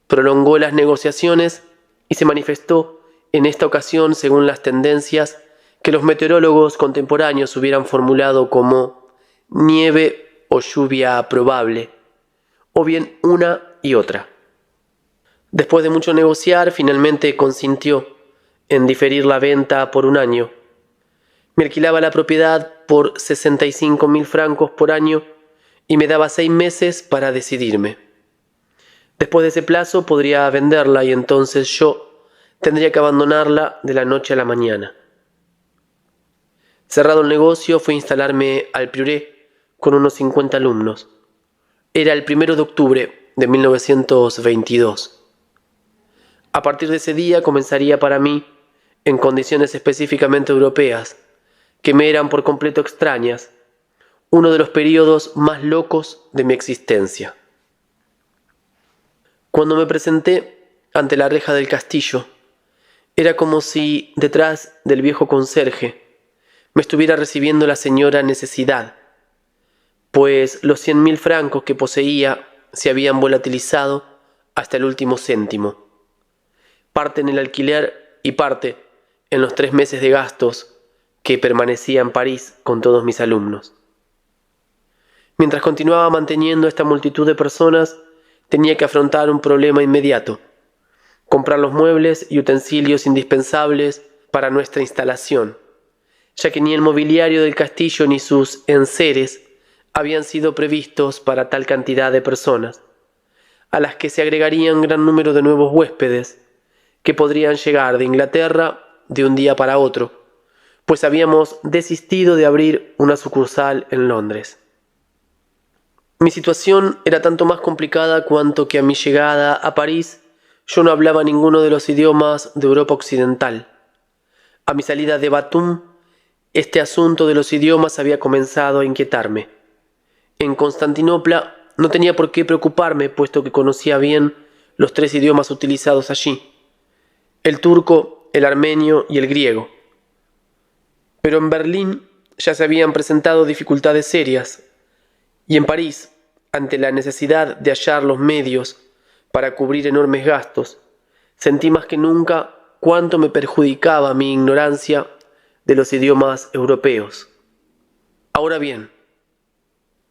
Prolongó las negociaciones y se manifestó en esta ocasión según las tendencias que los meteorólogos contemporáneos hubieran formulado como nieve o lluvia probable, o bien una y otra. Después de mucho negociar, finalmente consintió en diferir la venta por un año. Me alquilaba la propiedad por 65.000 francos por año y me daba 6 meses para decidirme. Después de ese plazo podría venderla y entonces yo tendría que abandonarla de la noche a la mañana. Cerrado el negocio, fui a instalarme al Prioré con unos 50 alumnos. Era el 1 de octubre de 1922. A partir de ese día comenzaría para mí, en condiciones específicamente europeas, que me eran por completo extrañas, uno de los períodos más locos de mi existencia. Cuando me presenté ante la reja del castillo, era como si detrás del viejo conserje me estuviera recibiendo la señora Necesidad, pues los 100.000 francos que poseía se habían volatilizado hasta el último céntimo, parte en el alquiler y parte en los 3 meses de gastos que permanecía en París con todos mis alumnos. Mientras continuaba manteniendo esta multitud de personas, tenía que afrontar un problema inmediato: comprar los muebles y utensilios indispensables para nuestra instalación, ya que ni el mobiliario del castillo ni sus enseres habían sido previstos para tal cantidad de personas, a las que se agregarían gran número de nuevos huéspedes que podrían llegar de Inglaterra de un día para otro, pues habíamos desistido de abrir una sucursal en Londres. Mi situación era tanto más complicada cuanto que a mi llegada a París yo no hablaba ninguno de los idiomas de Europa Occidental. A mi salida de Batum, este asunto de los idiomas había comenzado a inquietarme. En Constantinopla no tenía por qué preocuparme, puesto que conocía bien los 3 idiomas utilizados allí: el turco, el armenio y el griego. Pero en Berlín ya se habían presentado dificultades serias, y en París, ante la necesidad de hallar los medios para cubrir enormes gastos, sentí más que nunca cuánto me perjudicaba mi ignorancia de los idiomas europeos. Ahora bien,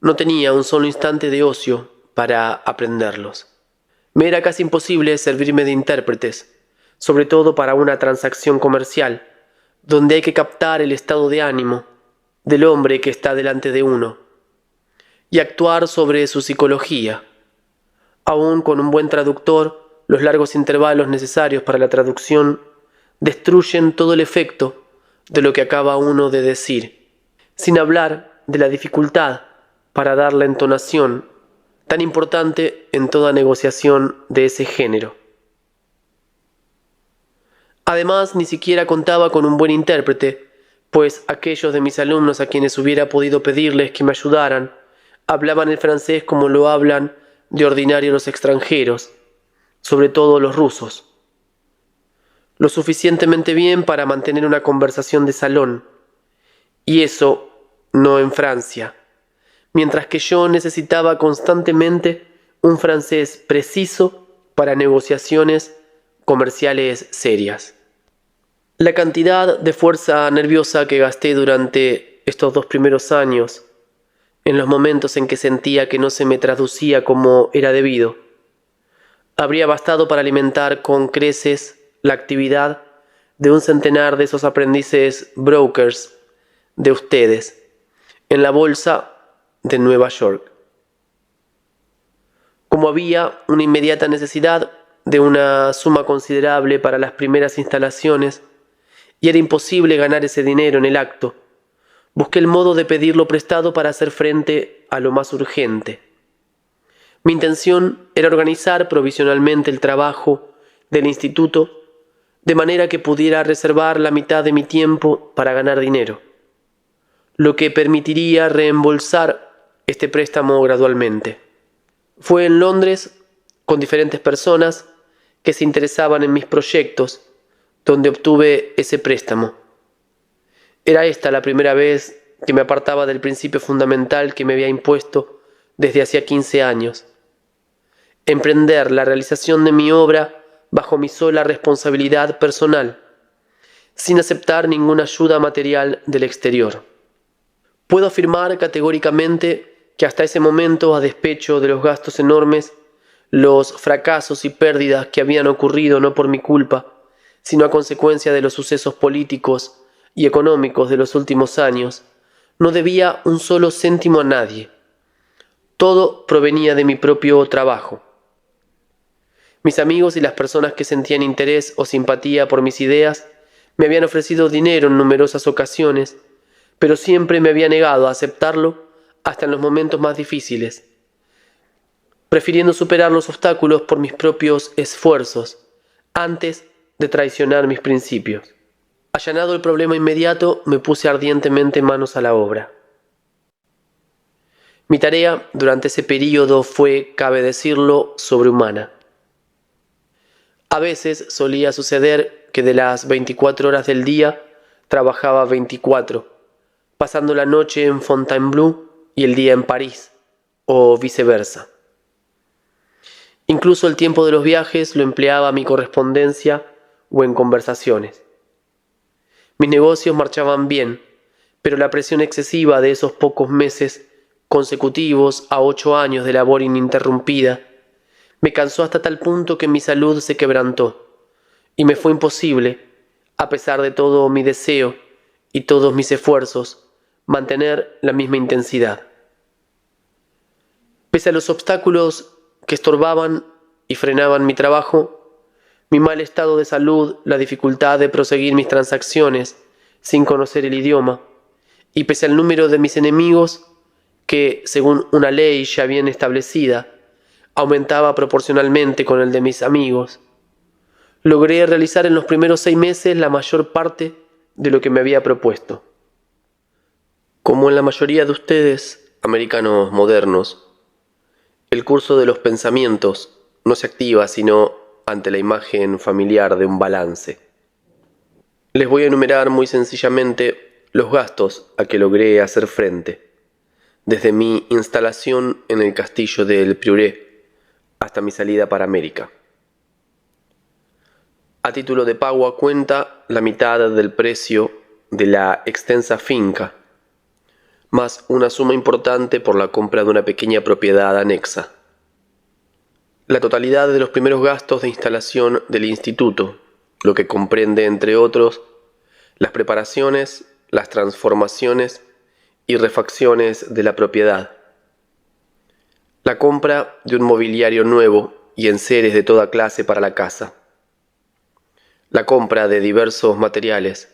no tenía un solo instante de ocio para aprenderlos. Me era casi imposible servirme de intérpretes, sobre todo para una transacción comercial, donde hay que captar el estado de ánimo del hombre que está delante de uno y actuar sobre su psicología. Aún con un buen traductor, los largos intervalos necesarios para la traducción destruyen todo el efecto de lo que acaba uno de decir, sin hablar de la dificultad para dar la entonación tan importante en toda negociación de ese género. Además, ni siquiera contaba con un buen intérprete, pues aquellos de mis alumnos a quienes hubiera podido pedirles que me ayudaran hablaban el francés como lo hablan de ordinario los extranjeros, sobre todo los rusos. Lo suficientemente bien para mantener una conversación de salón, y eso no en Francia, mientras que yo necesitaba constantemente un francés preciso para negociaciones comerciales serias. La cantidad de fuerza nerviosa que gasté durante estos 2 primeros años, en los momentos en que sentía que no se me traducía como era debido, habría bastado para alimentar con creces la actividad de un centenar de esos aprendices brokers de ustedes en la bolsa de Nueva York. Como había una inmediata necesidad de una suma considerable para las primeras instalaciones y era imposible ganar ese dinero en el acto, busqué el modo de pedirlo prestado para hacer frente a lo más urgente. Mi intención era organizar provisionalmente el trabajo del instituto de manera que pudiera reservar la mitad de mi tiempo para ganar dinero, lo que permitiría reembolsar este préstamo gradualmente. Fue en Londres, con diferentes personas que se interesaban en mis proyectos, donde obtuve ese préstamo. Era esta la primera vez que me apartaba del principio fundamental que me había impuesto desde hacía 15 años. Emprender la realización de mi obra bajo mi sola responsabilidad personal, sin aceptar ninguna ayuda material del exterior. Puedo afirmar categóricamente que hasta ese momento, a despecho de los gastos enormes, los fracasos y pérdidas que habían ocurrido no por mi culpa, sino a consecuencia de los sucesos políticos y económicos de los últimos años, no debía un solo céntimo a nadie. Todo provenía de mi propio trabajo. Mis amigos y las personas que sentían interés o simpatía por mis ideas me habían ofrecido dinero en numerosas ocasiones, pero siempre me había negado a aceptarlo hasta en los momentos más difíciles, prefiriendo superar los obstáculos por mis propios esfuerzos antes de traicionar mis principios. Allanado el problema inmediato, me puse ardientemente manos a la obra. Mi tarea durante ese período fue, cabe decirlo, sobrehumana. A veces solía suceder que de las 24 horas del día trabajaba 24, pasando la noche en Fontainebleau y el día en París, o viceversa. Incluso el tiempo de los viajes lo empleaba en mi correspondencia o en conversaciones. Mis negocios marchaban bien, pero la presión excesiva de esos pocos meses consecutivos a 8 años de labor ininterrumpida me cansó hasta tal punto que mi salud se quebrantó, y me fue imposible, a pesar de todo mi deseo y todos mis esfuerzos, mantener la misma intensidad. Pese a los obstáculos que estorbaban y frenaban mi trabajo, mi mal estado de salud, la dificultad de proseguir mis transacciones sin conocer el idioma, y pese al número de mis enemigos, que, según una ley ya bien establecida, aumentaba proporcionalmente con el de mis amigos, logré realizar en los primeros 6 meses la mayor parte de lo que me había propuesto. Como en la mayoría de ustedes, americanos modernos, el curso de los pensamientos no se activa sino ante la imagen familiar de un balance. Les voy a enumerar muy sencillamente los gastos a que logré hacer frente, desde mi instalación en el castillo del Prioré hasta mi salida para América. A título de pago a cuenta, la mitad del precio de la extensa finca, más una suma importante por la compra de una pequeña propiedad anexa. La totalidad de los primeros gastos de instalación del instituto, lo que comprende, entre otros, las preparaciones, las transformaciones y refacciones de la propiedad, la compra de un mobiliario nuevo y enseres de toda clase para la casa, la compra de diversos materiales,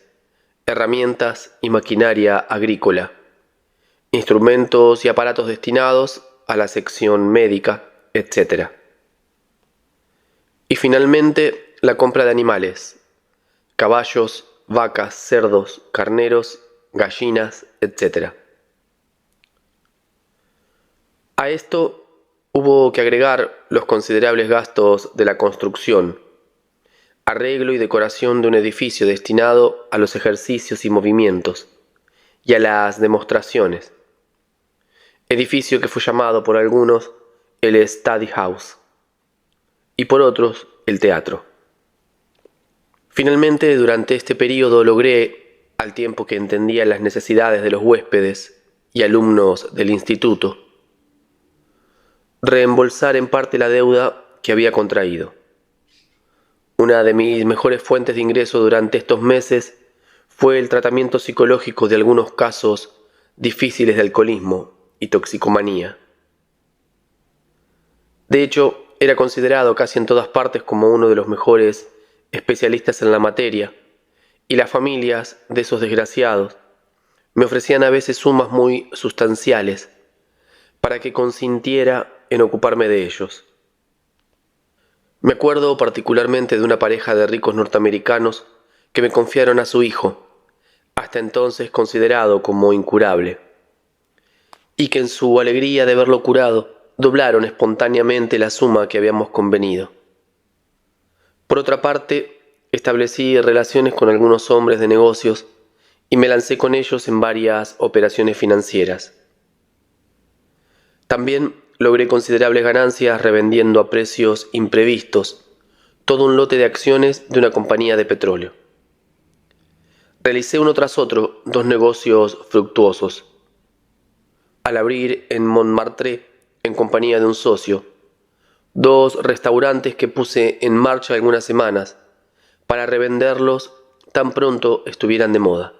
herramientas y maquinaria agrícola, instrumentos y aparatos destinados a la sección médica, etc. Y finalmente, la compra de animales, caballos, vacas, cerdos, carneros, gallinas, etc. A esto hubo que agregar los considerables gastos de la construcción, arreglo y decoración de un edificio destinado a los ejercicios y movimientos, y a las demostraciones, edificio que fue llamado por algunos el Study House, y por otros el teatro. Finalmente, durante este período logré, al tiempo que entendía las necesidades de los huéspedes y alumnos del instituto, reembolsar en parte la deuda que había contraído. Una de mis mejores fuentes de ingreso durante estos meses fue el tratamiento psicológico de algunos casos difíciles de alcoholismo y toxicomanía. De hecho, era considerado casi en todas partes como uno de los mejores especialistas en la materia, y las familias de esos desgraciados me ofrecían a veces sumas muy sustanciales para que consintiera en ocuparme de ellos. Me acuerdo particularmente de una pareja de ricos norteamericanos que me confiaron a su hijo, hasta entonces considerado como incurable, y que en su alegría de verlo curado doblaron espontáneamente la suma que habíamos convenido. Por otra parte, establecí relaciones con algunos hombres de negocios y me lancé con ellos en varias operaciones financieras. También logré considerables ganancias revendiendo a precios imprevistos todo un lote de acciones de una compañía de petróleo. Realicé uno tras otro 2 negocios fructuosos. Al abrir en Montmartre, en compañía de un socio, 2 restaurantes que puse en marcha algunas semanas para revenderlos tan pronto estuvieran de moda.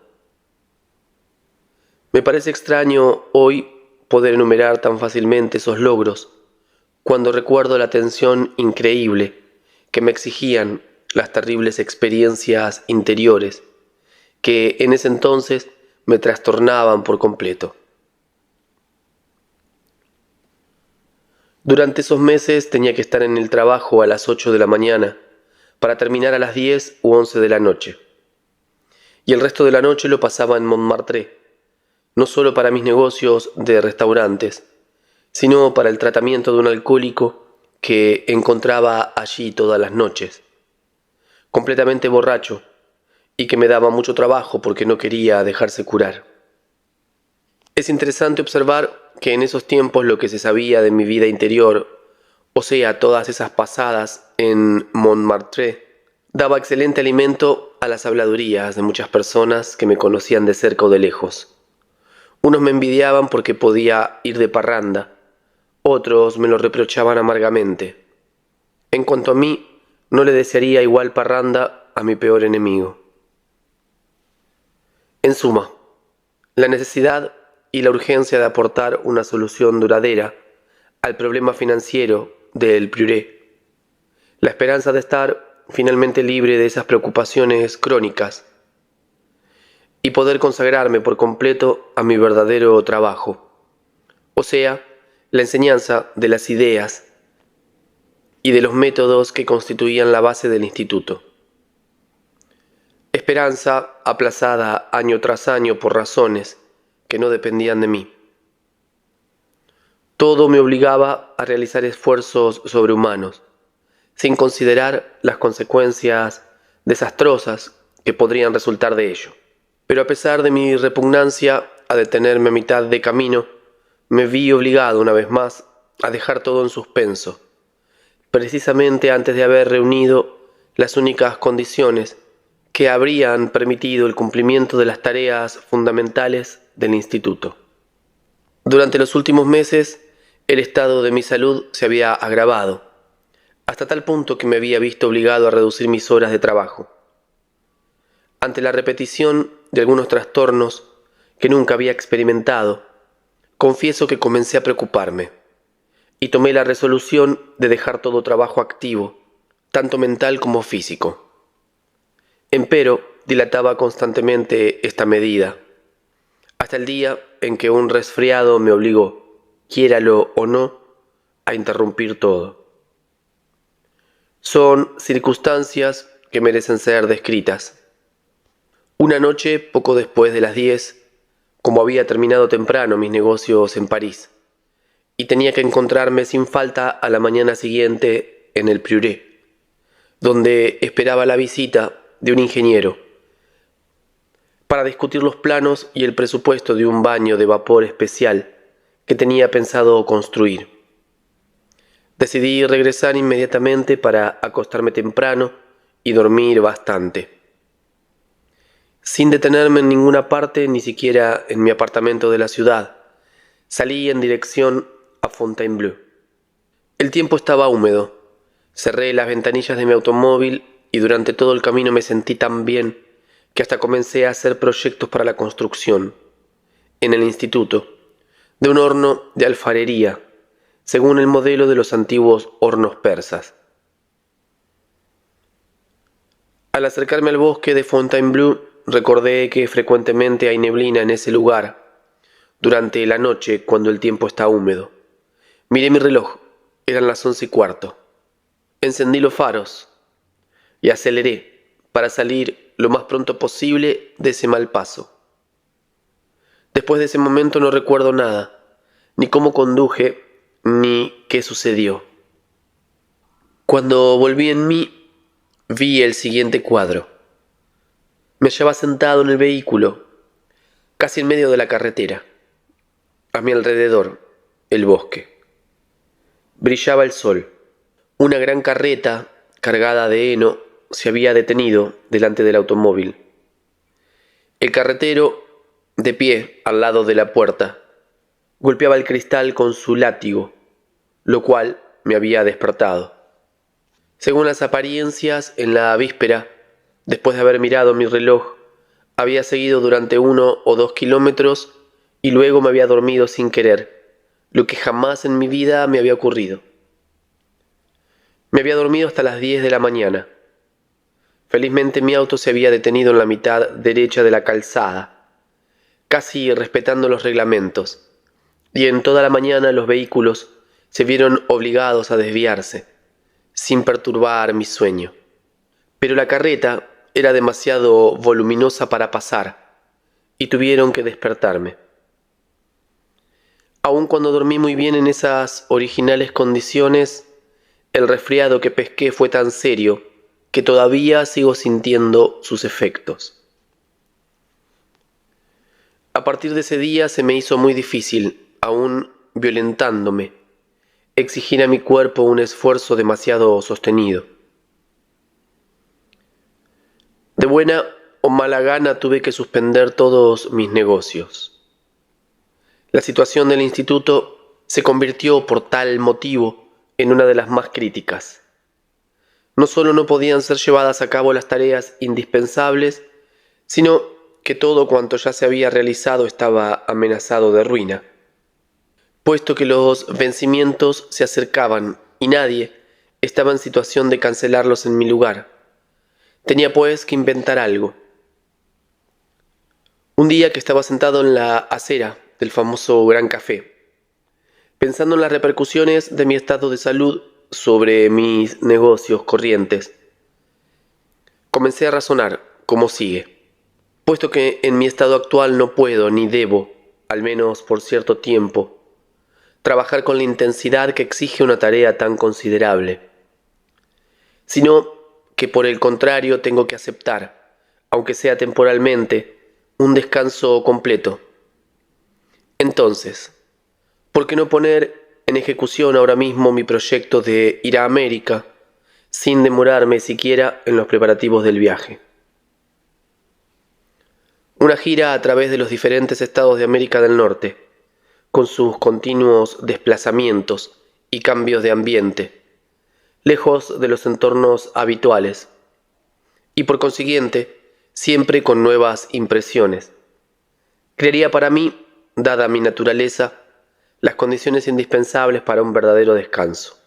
Me parece extraño hoy poder enumerar tan fácilmente esos logros cuando recuerdo la tensión increíble que me exigían las terribles experiencias interiores que en ese entonces me trastornaban por completo. Durante esos meses tenía que estar en el trabajo a las 8 de la mañana para terminar a las 10 u 11 de la noche. Y el resto de la noche lo pasaba en Montmartre, no solo para mis negocios de restaurantes, sino para el tratamiento de un alcohólico que encontraba allí todas las noches, completamente borracho, y que me daba mucho trabajo porque no quería dejarse curar. Es interesante observar que en esos tiempos lo que se sabía de mi vida interior, o sea, todas esas pasadas en Montmartre, daba excelente alimento a las habladurías de muchas personas que me conocían de cerca o de lejos. Unos me envidiaban porque podía ir de parranda, otros me lo reprochaban amargamente. En cuanto a mí, no le desearía igual parranda a mi peor enemigo. En suma, la necesidad y la urgencia de aportar una solución duradera al problema financiero del Pluré, la esperanza de estar finalmente libre de esas preocupaciones crónicas y poder consagrarme por completo a mi verdadero trabajo, o sea, la enseñanza de las ideas y de los métodos que constituían la base del instituto. Esperanza aplazada año tras año por razones que no dependían de mí. Todo me obligaba a realizar esfuerzos sobrehumanos, sin considerar las consecuencias desastrosas que podrían resultar de ello. Pero a pesar de mi repugnancia a detenerme a mitad de camino, me vi obligado una vez más a dejar todo en suspenso, precisamente antes de haber reunido las únicas condiciones que habrían permitido el cumplimiento de las tareas fundamentales del instituto. Durante los últimos meses, el estado de mi salud se había agravado, hasta tal punto que me había visto obligado a reducir mis horas de trabajo. Ante la repetición de algunos trastornos que nunca había experimentado, confieso que comencé a preocuparme y tomé la resolución de dejar todo trabajo activo, tanto mental como físico. Empero, dilataba constantemente esta medida, hasta el día en que un resfriado me obligó, quiéralo o no, a interrumpir todo. Son circunstancias que merecen ser descritas. Una noche, poco después de las 10, como había terminado temprano mis negocios en París, y tenía que encontrarme sin falta a la mañana siguiente en el Pluré, donde esperaba la visita de un ingeniero para discutir los planos y el presupuesto de un baño de vapor especial que tenía pensado construir. Decidí regresar inmediatamente para acostarme temprano y dormir bastante. Sin detenerme en ninguna parte, ni siquiera en mi apartamento de la ciudad, salí en dirección a Fontainebleau. El tiempo estaba húmedo. Cerré las ventanillas de mi automóvil y durante todo el camino me sentí tan bien que hasta comencé a hacer proyectos para la construcción, en el instituto, de un horno de alfarería, según el modelo de los antiguos hornos persas. Al acercarme al bosque de Fontainebleau, recordé que frecuentemente hay neblina en ese lugar, durante la noche cuando el tiempo está húmedo. Miré mi reloj, eran las 11:15. Encendí los faros y aceleré para salir lo más pronto posible de ese mal paso. Después de ese momento no recuerdo nada, ni cómo conduje, ni qué sucedió. Cuando volví en mí, vi el siguiente cuadro. Me hallaba sentado en el vehículo, casi en medio de la carretera. A mi alrededor, el bosque. Brillaba el sol. Una gran carreta, cargada de heno, se había detenido delante del automóvil. El carretero, de pie al lado de la puerta, golpeaba el cristal con su látigo, lo cual me había despertado. Según las apariencias, en la víspera, después de haber mirado mi reloj, había seguido durante 1 o 2 kilómetros y luego me había dormido sin querer, lo que jamás en mi vida me había ocurrido. Me había dormido hasta las 10 de la mañana. Felizmente mi auto se había detenido en la mitad derecha de la calzada, casi respetando los reglamentos, y en toda la mañana los vehículos se vieron obligados a desviarse, sin perturbar mi sueño. Pero la carreta era demasiado voluminosa para pasar, y tuvieron que despertarme. Aun cuando dormí muy bien en esas originales condiciones, el resfriado que pesqué fue tan serio que todavía sigo sintiendo sus efectos. A partir de ese día se me hizo muy difícil, aún violentándome, exigir a mi cuerpo un esfuerzo demasiado sostenido. De buena o mala gana tuve que suspender todos mis negocios. La situación del instituto se convirtió por tal motivo en una de las más críticas. No solo no podían ser llevadas a cabo las tareas indispensables, sino que todo cuanto ya se había realizado estaba amenazado de ruina, puesto que los vencimientos se acercaban y nadie estaba en situación de cancelarlos en mi lugar. Tenía pues que inventar algo. Un día que estaba sentado en la acera del famoso Gran Café, pensando en las repercusiones de mi estado de salud sobre mis negocios corrientes, comencé a razonar como sigue. Puesto que en mi estado actual no puedo ni debo, al menos por cierto tiempo, trabajar con la intensidad que exige una tarea tan considerable, sino que por el contrario tengo que aceptar, aunque sea temporalmente, un descanso completo. Entonces, ¿por qué no poner en ejecución ahora mismo mi proyecto de ir a América, sin demorarme siquiera en los preparativos del viaje? Una gira a través de los diferentes estados de América del Norte, con sus continuos desplazamientos y cambios de ambiente, lejos de los entornos habituales, y por consiguiente, siempre con nuevas impresiones. Crearía para mí, dada mi naturaleza, las condiciones indispensables para un verdadero descanso.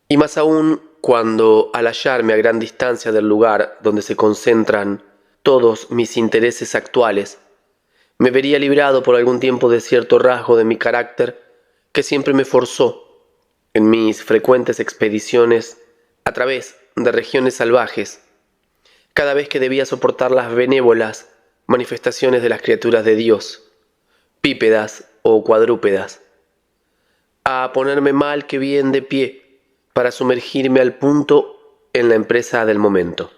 Y más aún cuando, al hallarme a gran distancia del lugar donde se concentran todos mis intereses actuales, me vería librado por algún tiempo de cierto rasgo de mi carácter que siempre me forzó, en mis frecuentes expediciones a través de regiones salvajes, cada vez que debía soportar las benévolas manifestaciones de las criaturas de Dios, bípedas o cuadrúpedas, a ponerme mal que bien de pie para sumergirme al punto en la empresa del momento.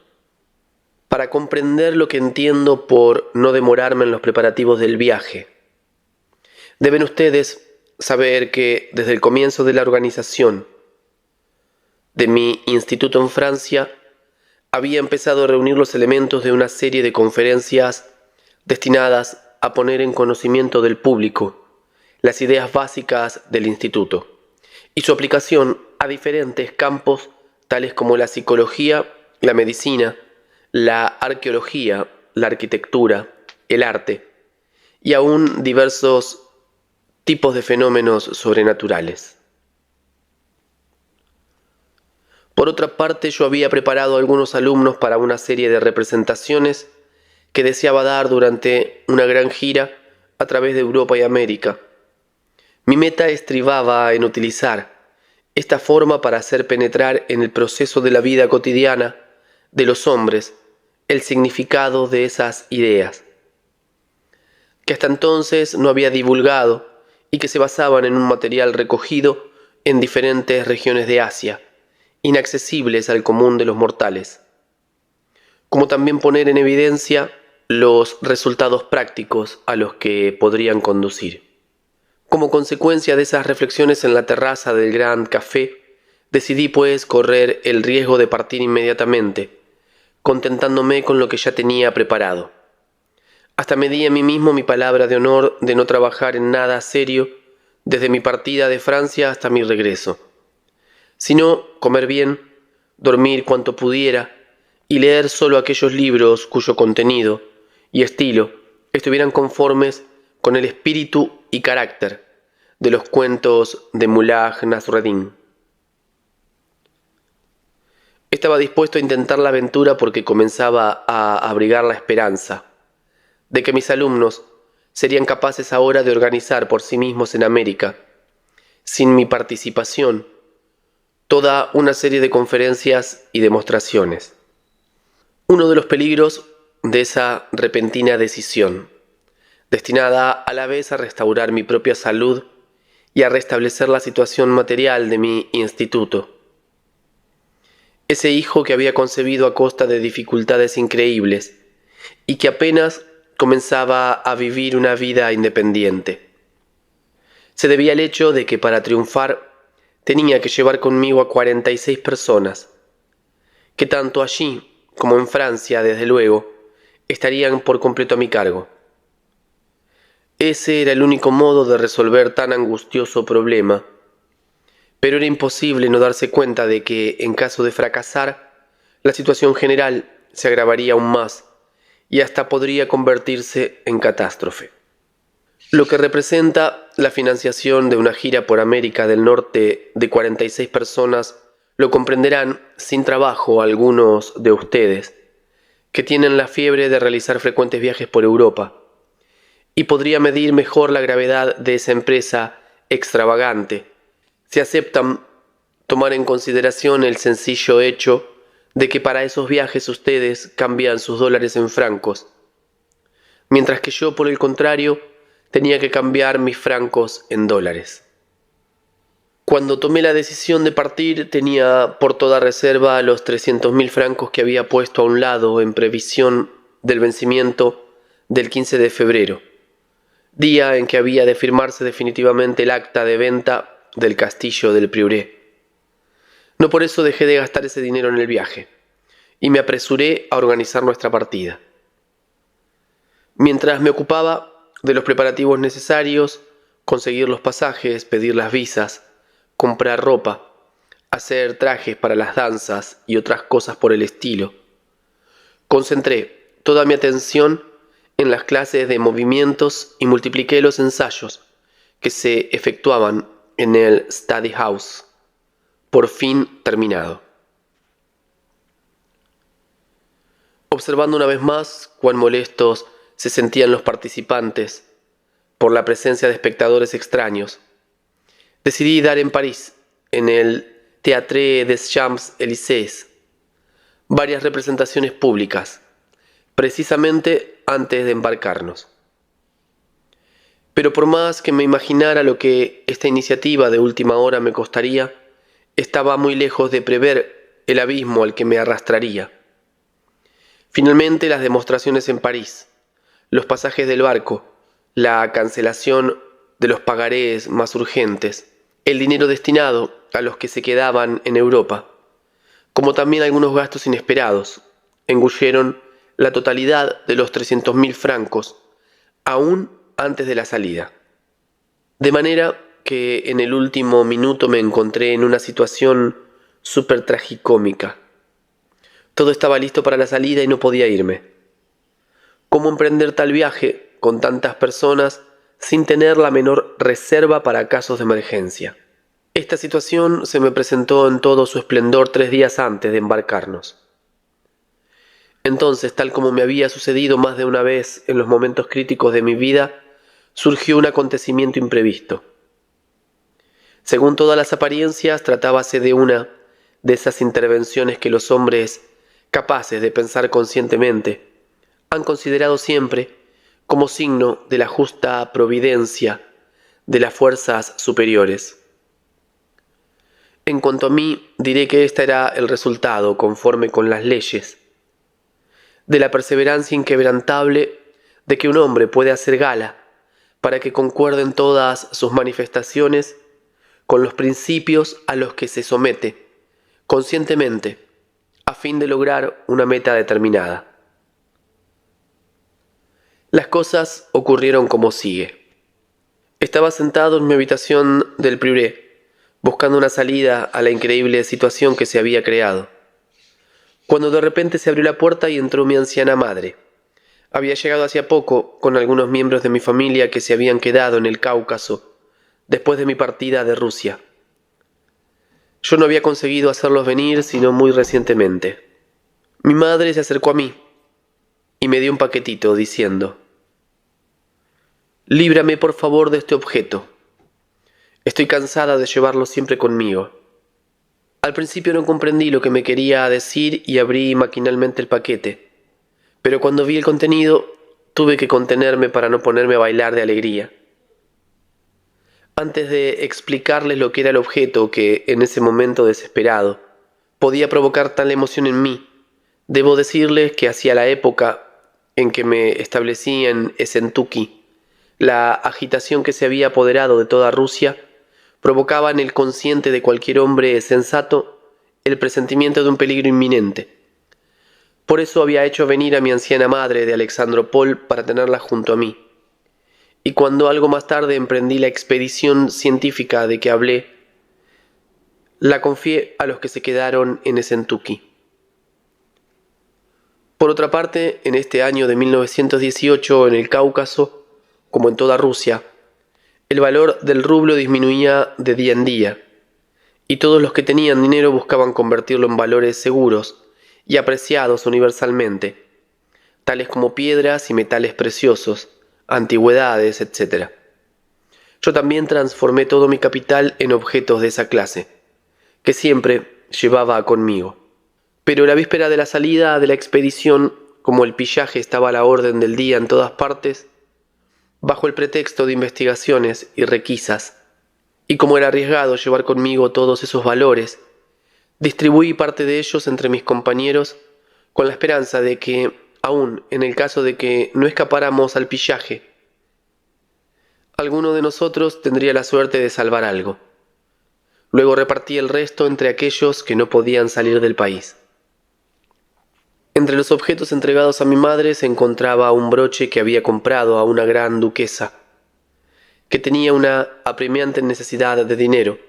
Para comprender lo que entiendo por no demorarme en los preparativos del viaje, deben ustedes saber que desde el comienzo de la organización de mi instituto en Francia, había empezado a reunir los elementos de una serie de conferencias destinadas a poner en conocimiento del público las ideas básicas del instituto y su aplicación a diferentes campos tales como la psicología, la medicina, la arqueología, la arquitectura, el arte y aún diversos tipos de fenómenos sobrenaturales. Por otra parte, yo había preparado a algunos alumnos para una serie de representaciones que deseaba dar durante una gran gira a través de Europa y América. Mi meta estribaba en utilizar esta forma para hacer penetrar en el proceso de la vida cotidiana de los hombres el significado de esas ideas, que hasta entonces no había divulgado y que se basaban en un material recogido en diferentes regiones de Asia, inaccesibles al común de los mortales, como también poner en evidencia los resultados prácticos a los que podrían conducir. Como consecuencia de esas reflexiones en la terraza del Grand Café, decidí pues correr el riesgo de partir inmediatamente, contentándome con lo que ya tenía preparado. Hasta me di a mí mismo mi palabra de honor de no trabajar en nada serio desde mi partida de Francia hasta mi regreso, sino comer bien, dormir cuanto pudiera y leer solo aquellos libros cuyo contenido y estilo estuvieran conformes con el espíritu y carácter de los cuentos de Mullah Nasreddin. Estaba dispuesto a intentar la aventura porque comenzaba a abrigar la esperanza de que mis alumnos serían capaces ahora de organizar por sí mismos en América, sin mi participación, toda una serie de conferencias y demostraciones. Uno de los peligros de esa repentina decisión, destinada a la vez a restaurar mi propia salud y a restablecer la situación material de mi instituto. Ese hijo que había concebido a costa de dificultades increíbles y que apenas comenzaba a vivir una vida independiente. Se debía al hecho de que para triunfar tenía que llevar conmigo a 46 personas, que tanto allí como en Francia, desde luego, estarían por completo a mi cargo. Ese era el único modo de resolver tan angustioso problema, pero era imposible no darse cuenta de que, en caso de fracasar, la situación general se agravaría aún más y hasta podría convertirse en catástrofe. Lo que representa la financiación de una gira por América del Norte de 46 personas lo comprenderán sin trabajo algunos de ustedes, que tienen la fiebre de realizar frecuentes viajes por Europa, y podría medir mejor la gravedad de esa empresa extravagante si aceptan tomar en consideración el sencillo hecho de que para esos viajes ustedes cambian sus dólares en francos, mientras que yo, por el contrario, tenía que cambiar mis francos en dólares. Cuando tomé la decisión de partir, tenía por toda reserva los 300.000 francos que había puesto a un lado en previsión del vencimiento del 15 de febrero, día en que había de firmarse definitivamente el acta de venta del castillo del Prioré. No por eso dejé de gastar ese dinero en el viaje, y me apresuré a organizar nuestra partida. Mientras me ocupaba de los preparativos necesarios, conseguir los pasajes, pedir las visas, comprar ropa, hacer trajes para las danzas y otras cosas por el estilo, concentré toda mi atención en las clases de movimientos y multipliqué los ensayos que se efectuaban en el Study House, por fin terminado. Observando una vez más cuán molestos se sentían los participantes por la presencia de espectadores extraños, decidí dar en París, en el Théâtre des Champs-Élysées, varias representaciones públicas, precisamente antes de embarcarnos. Pero por más que me imaginara lo que esta iniciativa de última hora me costaría, estaba muy lejos de prever el abismo al que me arrastraría. Finalmente, las demostraciones en París, los pasajes del barco, la cancelación de los pagarés más urgentes, el dinero destinado a los que se quedaban en Europa, como también algunos gastos inesperados, engulleron la totalidad de los 300.000 francos, aún antes de la salida. De manera que en el último minuto me encontré en una situación súper tragicómica. Todo estaba listo para la salida y no podía irme. ¿Cómo emprender tal viaje con tantas personas sin tener la menor reserva para casos de emergencia? Esta situación se me presentó en todo su esplendor 3 días antes de embarcarnos. Entonces, tal como me había sucedido más de una vez en los momentos críticos de mi vida, surgió un acontecimiento imprevisto. Según todas las apariencias, tratábase de una de esas intervenciones que los hombres capaces de pensar conscientemente han considerado siempre como signo de la justa providencia de las fuerzas superiores. En cuanto a mí, diré que este era el resultado conforme con las leyes de la perseverancia inquebrantable de que un hombre puede hacer gala para que concuerden todas sus manifestaciones con los principios a los que se somete conscientemente a fin de lograr una meta determinada. Las cosas ocurrieron como sigue. Estaba sentado en mi habitación del Prieuré, buscando una salida a la increíble situación que se había creado, cuando de repente se abrió la puerta y entró mi anciana madre. Había llegado hacía poco con algunos miembros de mi familia que se habían quedado en el Cáucaso después de mi partida de Rusia. Yo no había conseguido hacerlos venir sino muy recientemente. Mi madre se acercó a mí y me dio un paquetito diciendo: «Líbrame por favor de este objeto. Estoy cansada de llevarlo siempre conmigo». Al principio no comprendí lo que me quería decir y abrí maquinalmente el paquete, pero cuando vi el contenido tuve que contenerme para no ponerme a bailar de alegría. Antes de explicarles lo que era el objeto que, en ese momento desesperado, podía provocar tal emoción en mí, debo decirles que hacia la época en que me establecí en Esentuki, la agitación que se había apoderado de toda Rusia provocaba en el consciente de cualquier hombre sensato el presentimiento de un peligro inminente. Por eso había hecho venir a mi anciana madre de Alexandropol para tenerla junto a mí. Y cuando algo más tarde emprendí la expedición científica de que hablé, la confié a los que se quedaron en Esentuki. Por otra parte, en este año de 1918 en el Cáucaso, como en toda Rusia, el valor del rublo disminuía de día en día, y todos los que tenían dinero buscaban convertirlo en valores seguros y apreciados universalmente, tales como piedras y metales preciosos, antigüedades, etc. Yo también transformé todo mi capital en objetos de esa clase, que siempre llevaba conmigo. Pero la víspera de la salida de la expedición, como el pillaje estaba a la orden del día en todas partes, bajo el pretexto de investigaciones y requisas, y como era arriesgado llevar conmigo todos esos valores, distribuí parte de ellos entre mis compañeros con la esperanza de que, aun en el caso de que no escapáramos al pillaje, alguno de nosotros tendría la suerte de salvar algo. Luego repartí el resto entre aquellos que no podían salir del país. Entre los objetos entregados a mi madre se encontraba un broche que había comprado a una gran duquesa, que tenía una apremiante necesidad de dinero.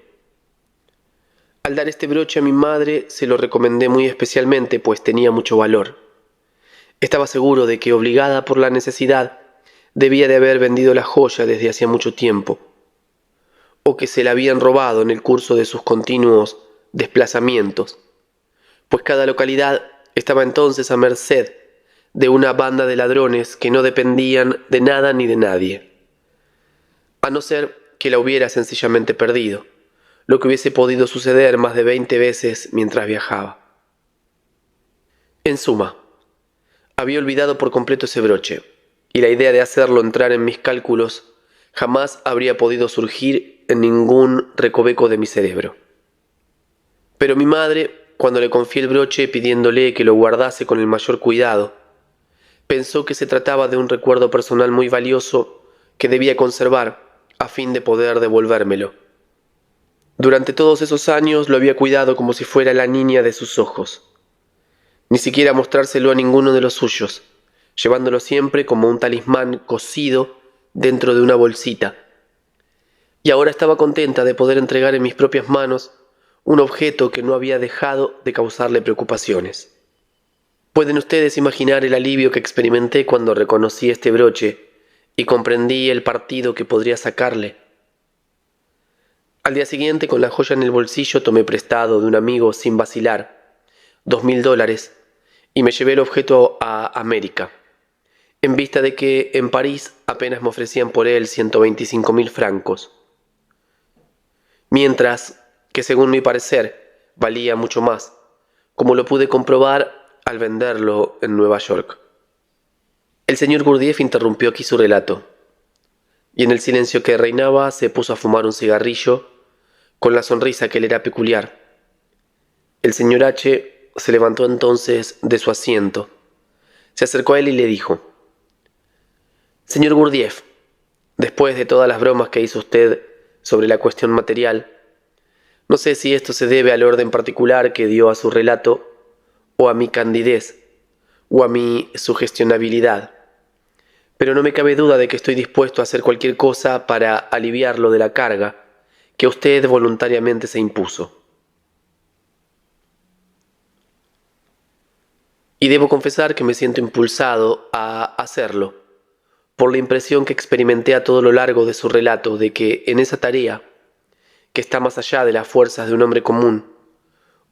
Al dar este broche a mi madre se lo recomendé muy especialmente, pues tenía mucho valor. Estaba seguro de que, obligada por la necesidad, debía de haber vendido la joya desde hacía mucho tiempo, o que se la habían robado en el curso de sus continuos desplazamientos, pues cada localidad estaba entonces a merced de una banda de ladrones que no dependían de nada ni de nadie, a no ser que la hubiera sencillamente perdido, lo que hubiese podido suceder más de 20 veces mientras viajaba. En suma, había olvidado por completo ese broche, y la idea de hacerlo entrar en mis cálculos jamás habría podido surgir en ningún recoveco de mi cerebro. Pero mi madre, cuando le confié el broche pidiéndole que lo guardase con el mayor cuidado, pensó que se trataba de un recuerdo personal muy valioso que debía conservar a fin de poder devolvérmelo. Durante todos esos años lo había cuidado como si fuera la niña de sus ojos, ni siquiera mostrárselo a ninguno de los suyos, llevándolo siempre como un talismán cosido dentro de una bolsita. Y ahora estaba contenta de poder entregar en mis propias manos un objeto que no había dejado de causarle preocupaciones. Pueden ustedes imaginar el alivio que experimenté cuando reconocí este broche y comprendí el partido que podría sacarle. Al día siguiente, con la joya en el bolsillo, tomé prestado de un amigo sin vacilar $2.000 y me llevé el objeto a América, en vista de que en París apenas me ofrecían por él 125.000 francos, mientras que, según mi parecer, valía mucho más, como lo pude comprobar al venderlo en Nueva York. El señor Gurdjieff interrumpió aquí su relato, y en el silencio que reinaba se puso a fumar un cigarrillo con la sonrisa que le era peculiar. El señor H. se levantó entonces de su asiento, Se acercó a él y le dijo: Señor Gurdjieff, después de todas las bromas que hizo usted sobre la cuestión material, no sé si esto se debe al orden particular que dio a su relato, o a mi candidez, o a mi sugestionabilidad, pero no me cabe duda de que estoy dispuesto a hacer cualquier cosa para aliviarlo de la carga que usted voluntariamente se impuso. Y debo confesar que me siento impulsado a hacerlo, por la impresión que experimenté a todo lo largo de su relato de que en esa tarea, que está más allá de las fuerzas de un hombre común,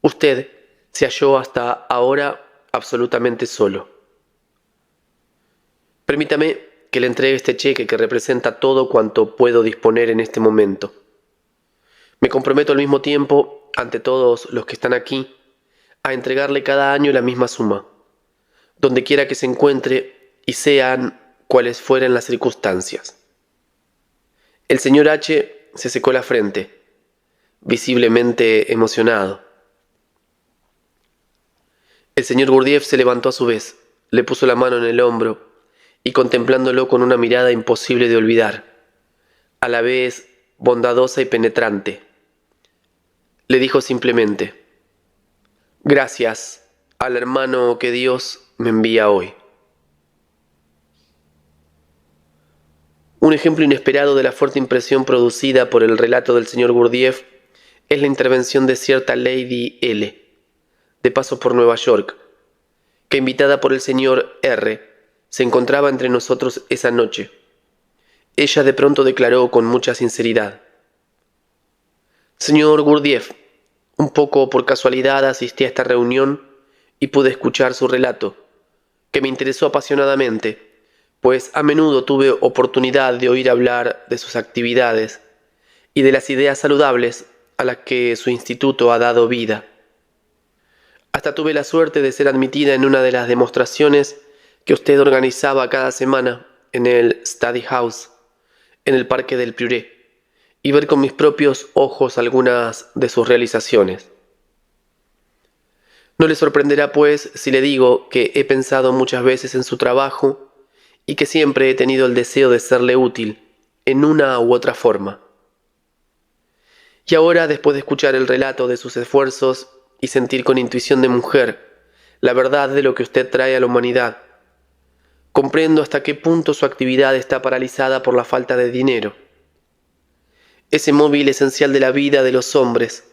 usted se halló hasta ahora absolutamente solo. Permítame que le entregue este cheque que representa todo cuanto puedo disponer en este momento. Me comprometo al mismo tiempo, ante todos los que están aquí, a entregarle cada año la misma suma, donde quiera que se encuentre y sean cuales fueren las circunstancias. El señor H. se secó la frente, visiblemente emocionado. El señor Gurdjieff se levantó a su vez, le puso la mano en el hombro y, contemplándolo con una mirada imposible de olvidar, a la vez bondadosa y penetrante, le dijo simplemente: Gracias al hermano que Dios me envía hoy. Un ejemplo inesperado de la fuerte impresión producida por el relato del señor Gurdjieff es la intervención de cierta Lady L., de paso por Nueva York, que, invitada por el señor R., se encontraba entre nosotros esa noche. Ella de pronto declaró con mucha sinceridad: Señor Gurdjieff, un poco por casualidad asistí a esta reunión y pude escuchar su relato, que me interesó apasionadamente, pues a menudo tuve oportunidad de oír hablar de sus actividades y de las ideas saludables a las que su instituto ha dado vida. Hasta tuve la suerte de ser admitida en una de las demostraciones que usted organizaba cada semana en el Study House, en el Parque del Priouré, y ver con mis propios ojos algunas de sus realizaciones. No le sorprenderá, pues, si le digo que he pensado muchas veces en su trabajo y que siempre he tenido el deseo de serle útil en una u otra forma. Y ahora, después de escuchar el relato de sus esfuerzos y sentir con intuición de mujer la verdad de lo que usted trae a la humanidad, comprendo hasta qué punto su actividad está paralizada por la falta de dinero, ese móvil esencial de la vida de los hombres,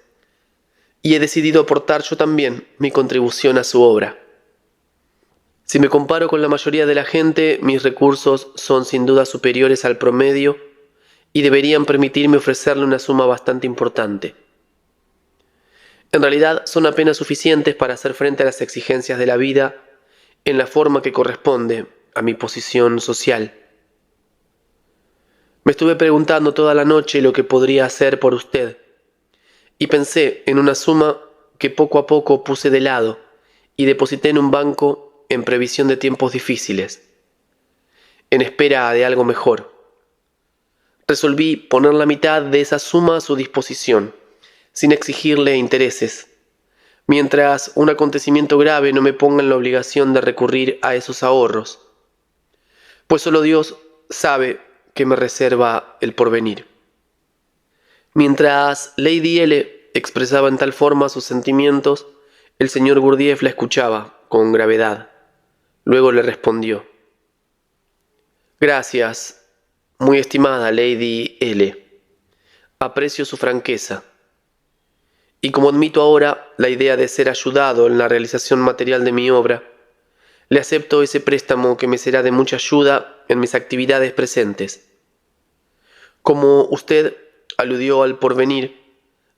y he decidido aportar yo también mi contribución a su obra. Si me comparo con la mayoría de la gente, mis recursos son sin duda superiores al promedio y deberían permitirme ofrecerle una suma bastante importante. En realidad son apenas suficientes para hacer frente a las exigencias de la vida en la forma que corresponde a mi posición social. Me estuve preguntando toda la noche lo que podría hacer por usted y pensé en una suma que poco a poco puse de lado y deposité en un banco en previsión de tiempos difíciles, en espera de algo mejor. Resolví poner la mitad de esa suma a su disposición, sin exigirle intereses, mientras un acontecimiento grave no me ponga en la obligación de recurrir a esos ahorros, pues solo Dios sabe que me reserva el porvenir. Mientras Lady L. expresaba en tal forma sus sentimientos, el señor Gurdjieff la escuchaba con gravedad. Luego le respondió: Gracias, muy estimada Lady L. Aprecio su franqueza. Y como admito ahora la idea de ser ayudado en la realización material de mi obra, le acepto ese préstamo que me será de mucha ayuda en mis actividades presentes. Como usted aludió al porvenir,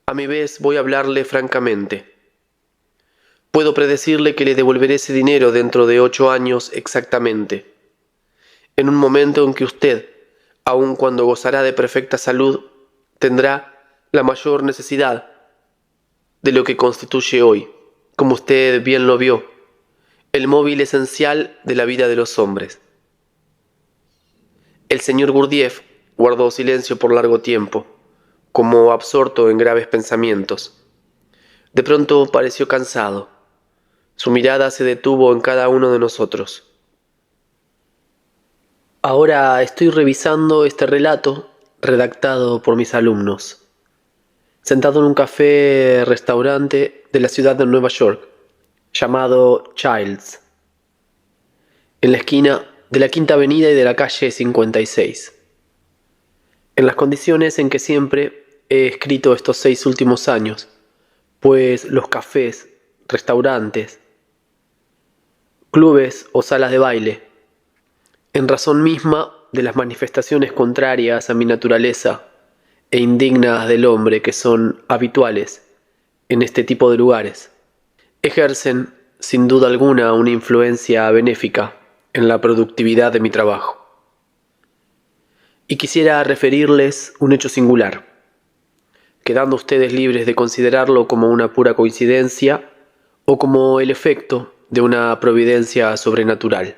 a mi vez voy a hablarle francamente. Puedo predecirle que le devolveré ese dinero dentro de 8 años exactamente, en un momento en que usted, aun cuando gozará de perfecta salud, tendrá la mayor necesidad de lo que constituye hoy, como usted bien lo vio, el móvil esencial de la vida de los hombres. El señor Gurdjieff guardó silencio por largo tiempo, como absorto en graves pensamientos. De pronto pareció cansado. Su mirada se detuvo en cada uno de nosotros. Ahora estoy revisando este relato redactado por mis alumnos, sentado en un café-restaurante de la ciudad de Nueva York, llamado Childs, en la esquina de la Quinta Avenida y de la calle 56, en las condiciones en que siempre he escrito estos 6 últimos años, pues los cafés, restaurantes, clubes o salas de baile, en razón misma de las manifestaciones contrarias a mi naturaleza e indignas del hombre que son habituales en este tipo de lugares, ejercen sin duda alguna una influencia benéfica en la productividad de mi trabajo. Y quisiera referirles un hecho singular, quedando ustedes libres de considerarlo como una pura coincidencia o como el efecto de una providencia sobrenatural.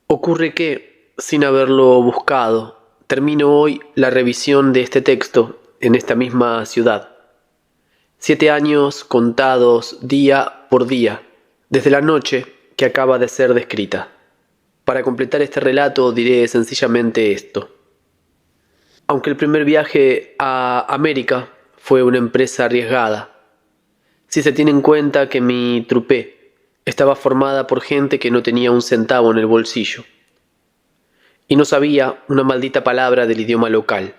Ocurre que, sin haberlo buscado, termino hoy la revisión de este texto en esta misma ciudad. 7 años contados día por día, desde la noche que acaba de ser descrita. Para completar este relato diré sencillamente esto. Aunque el primer viaje a América fue una empresa arriesgada, si se tiene en cuenta que mi trupe estaba formada por gente que no tenía un centavo en el bolsillo y no sabía una maldita palabra del idioma local,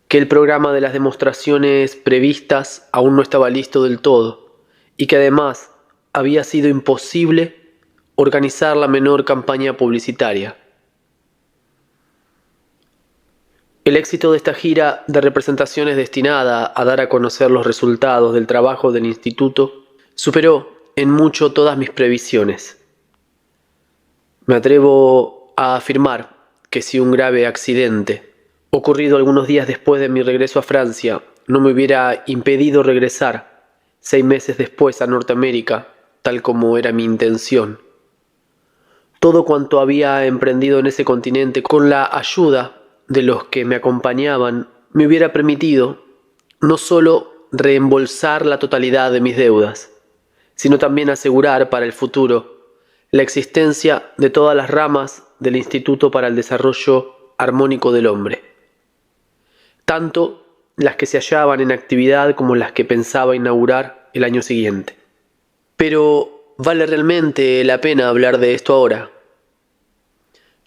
que el programa de las demostraciones previstas aún no estaba listo del todo y que además había sido imposible organizar la menor campaña publicitaria. El éxito de esta gira de representaciones destinada a dar a conocer los resultados del trabajo del instituto superó en mucho todas mis previsiones. Me atrevo a afirmar que si un grave accidente, ocurrido algunos días después de mi regreso a Francia, no me hubiera impedido regresar 6 meses después a Norteamérica, tal como era mi intención, todo cuanto había emprendido en ese continente con la ayuda de los que me acompañaban me hubiera permitido no solo reembolsar la totalidad de mis deudas, sino también asegurar para el futuro la existencia de todas las ramas del Instituto para el Desarrollo Armónico del Hombre, tanto las que se hallaban en actividad como las que pensaba inaugurar el año siguiente. Pero ¿vale realmente la pena hablar de esto ahora?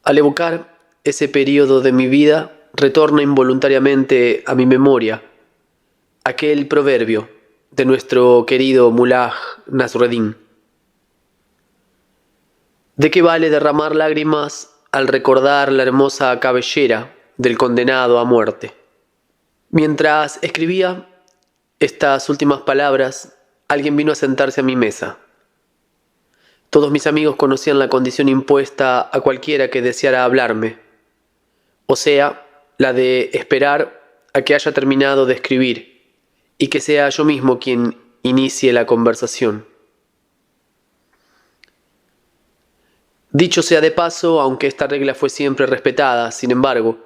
Al evocar ese periodo de mi vida, retorna involuntariamente a mi memoria aquel proverbio de nuestro querido Mullah Nasreddin. ¿De qué vale derramar lágrimas al recordar la hermosa cabellera del condenado a muerte? Mientras escribía estas últimas palabras, alguien vino a sentarse a mi mesa. Todos mis amigos conocían la condición impuesta a cualquiera que deseara hablarme, o sea, la de esperar a que haya terminado de escribir y que sea yo mismo quien inicie la conversación. Dicho sea de paso, aunque esta regla fue siempre respetada, sin embargo,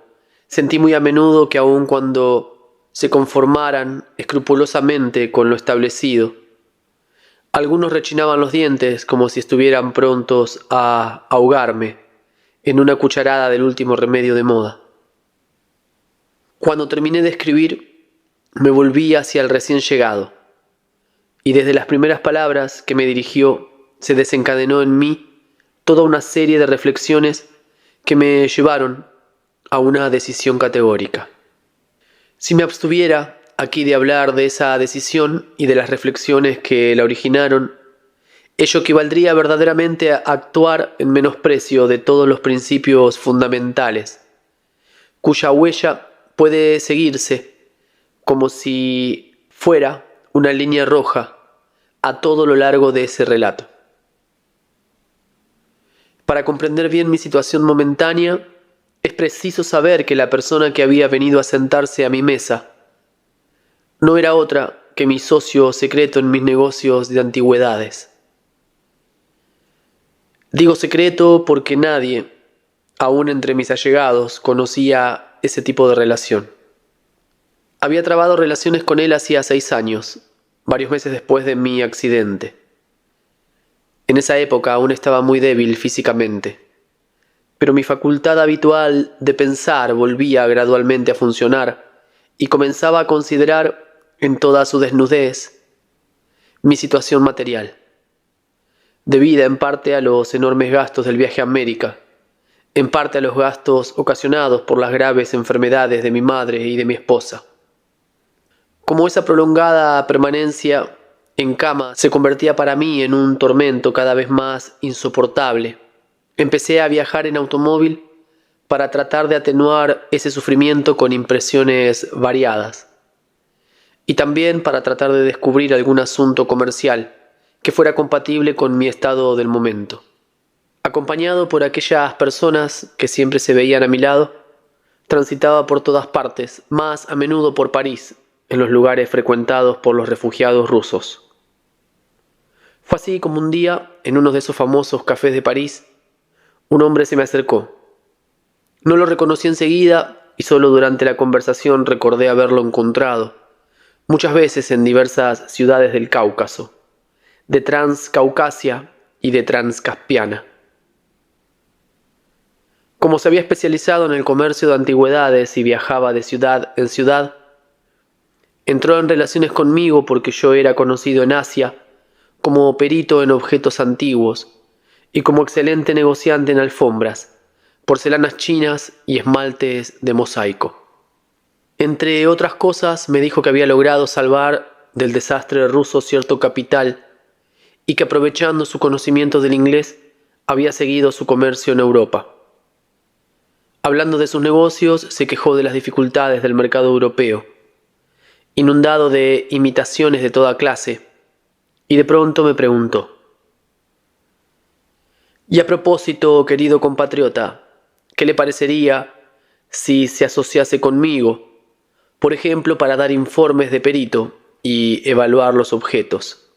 sentí muy a menudo que aun cuando se conformaran escrupulosamente con lo establecido, algunos rechinaban los dientes como si estuvieran prontos a ahogarme en una cucharada del último remedio de moda. Cuando terminé de escribir, me volví hacia el recién llegado, y desde las primeras palabras que me dirigió se desencadenó en mí toda una serie de reflexiones que me llevaron a una decisión categórica. Si me abstuviera aquí de hablar de esa decisión y de las reflexiones que la originaron, ello equivaldría verdaderamente a actuar en menosprecio de todos los principios fundamentales, cuya huella puede seguirse como si fuera una línea roja a todo lo largo de ese relato. Para comprender bien mi situación momentánea, es preciso saber que la persona que había venido a sentarse a mi mesa no era otra que mi socio secreto en mis negocios de antigüedades. Digo secreto porque nadie, aún entre mis allegados, conocía ese tipo de relación. Había trabado relaciones con él hacía 6 años, varios meses después de mi accidente. En esa época aún estaba muy débil físicamente, pero mi facultad habitual de pensar volvía gradualmente a funcionar y comenzaba a considerar en toda su desnudez mi situación material, debida en parte a los enormes gastos del viaje a América, en parte a los gastos ocasionados por las graves enfermedades de mi madre y de mi esposa. Como esa prolongada permanencia en cama se convertía para mí en un tormento cada vez más insoportable, empecé a viajar en automóvil para tratar de atenuar ese sufrimiento con impresiones variadas, y también para tratar de descubrir algún asunto comercial que fuera compatible con mi estado del momento. Acompañado por aquellas personas que siempre se veían a mi lado, transitaba por todas partes, más a menudo por París, en los lugares frecuentados por los refugiados rusos. Fue así como un día, en uno de esos famosos cafés de París, un hombre se me acercó. No lo reconocí enseguida y solo durante la conversación recordé haberlo encontrado, muchas veces en diversas ciudades del Cáucaso, de Transcaucasia y de Transcaspiana. Como se había especializado en el comercio de antigüedades y viajaba de ciudad en ciudad, entró en relaciones conmigo porque yo era conocido en Asia como perito en objetos antiguos y como excelente negociante en alfombras, porcelanas chinas y esmaltes de mosaico. Entre otras cosas, me dijo que había logrado salvar del desastre ruso cierto capital y que aprovechando su conocimiento del inglés había seguido su comercio en Europa. Hablando de sus negocios, se quejó de las dificultades del mercado europeo, inundado de imitaciones de toda clase, y de pronto me preguntó: «Y a propósito, querido compatriota, ¿qué le parecería si se asociase conmigo, por ejemplo, para dar informes de perito y evaluar los objetos?»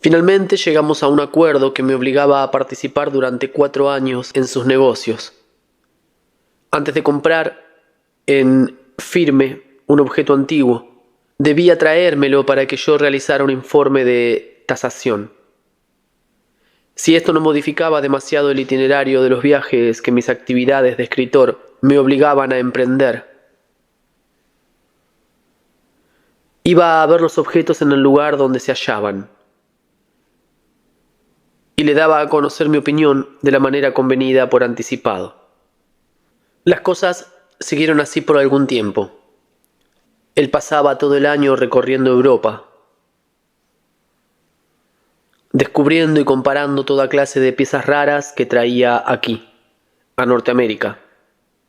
Finalmente llegamos a un acuerdo que me obligaba a participar durante 4 años en sus negocios. Antes de comprar en firme un objeto antiguo, debía traérmelo para que yo realizara un informe de tasación. Si esto no modificaba demasiado el itinerario de los viajes que mis actividades de escritor me obligaban a emprender, iba a ver los objetos en el lugar donde se hallaban y le daba a conocer mi opinión de la manera convenida por anticipado. Las cosas siguieron así por algún tiempo. Él pasaba todo el año recorriendo Europa, descubriendo y comparando toda clase de piezas raras que traía aquí, a Norteamérica,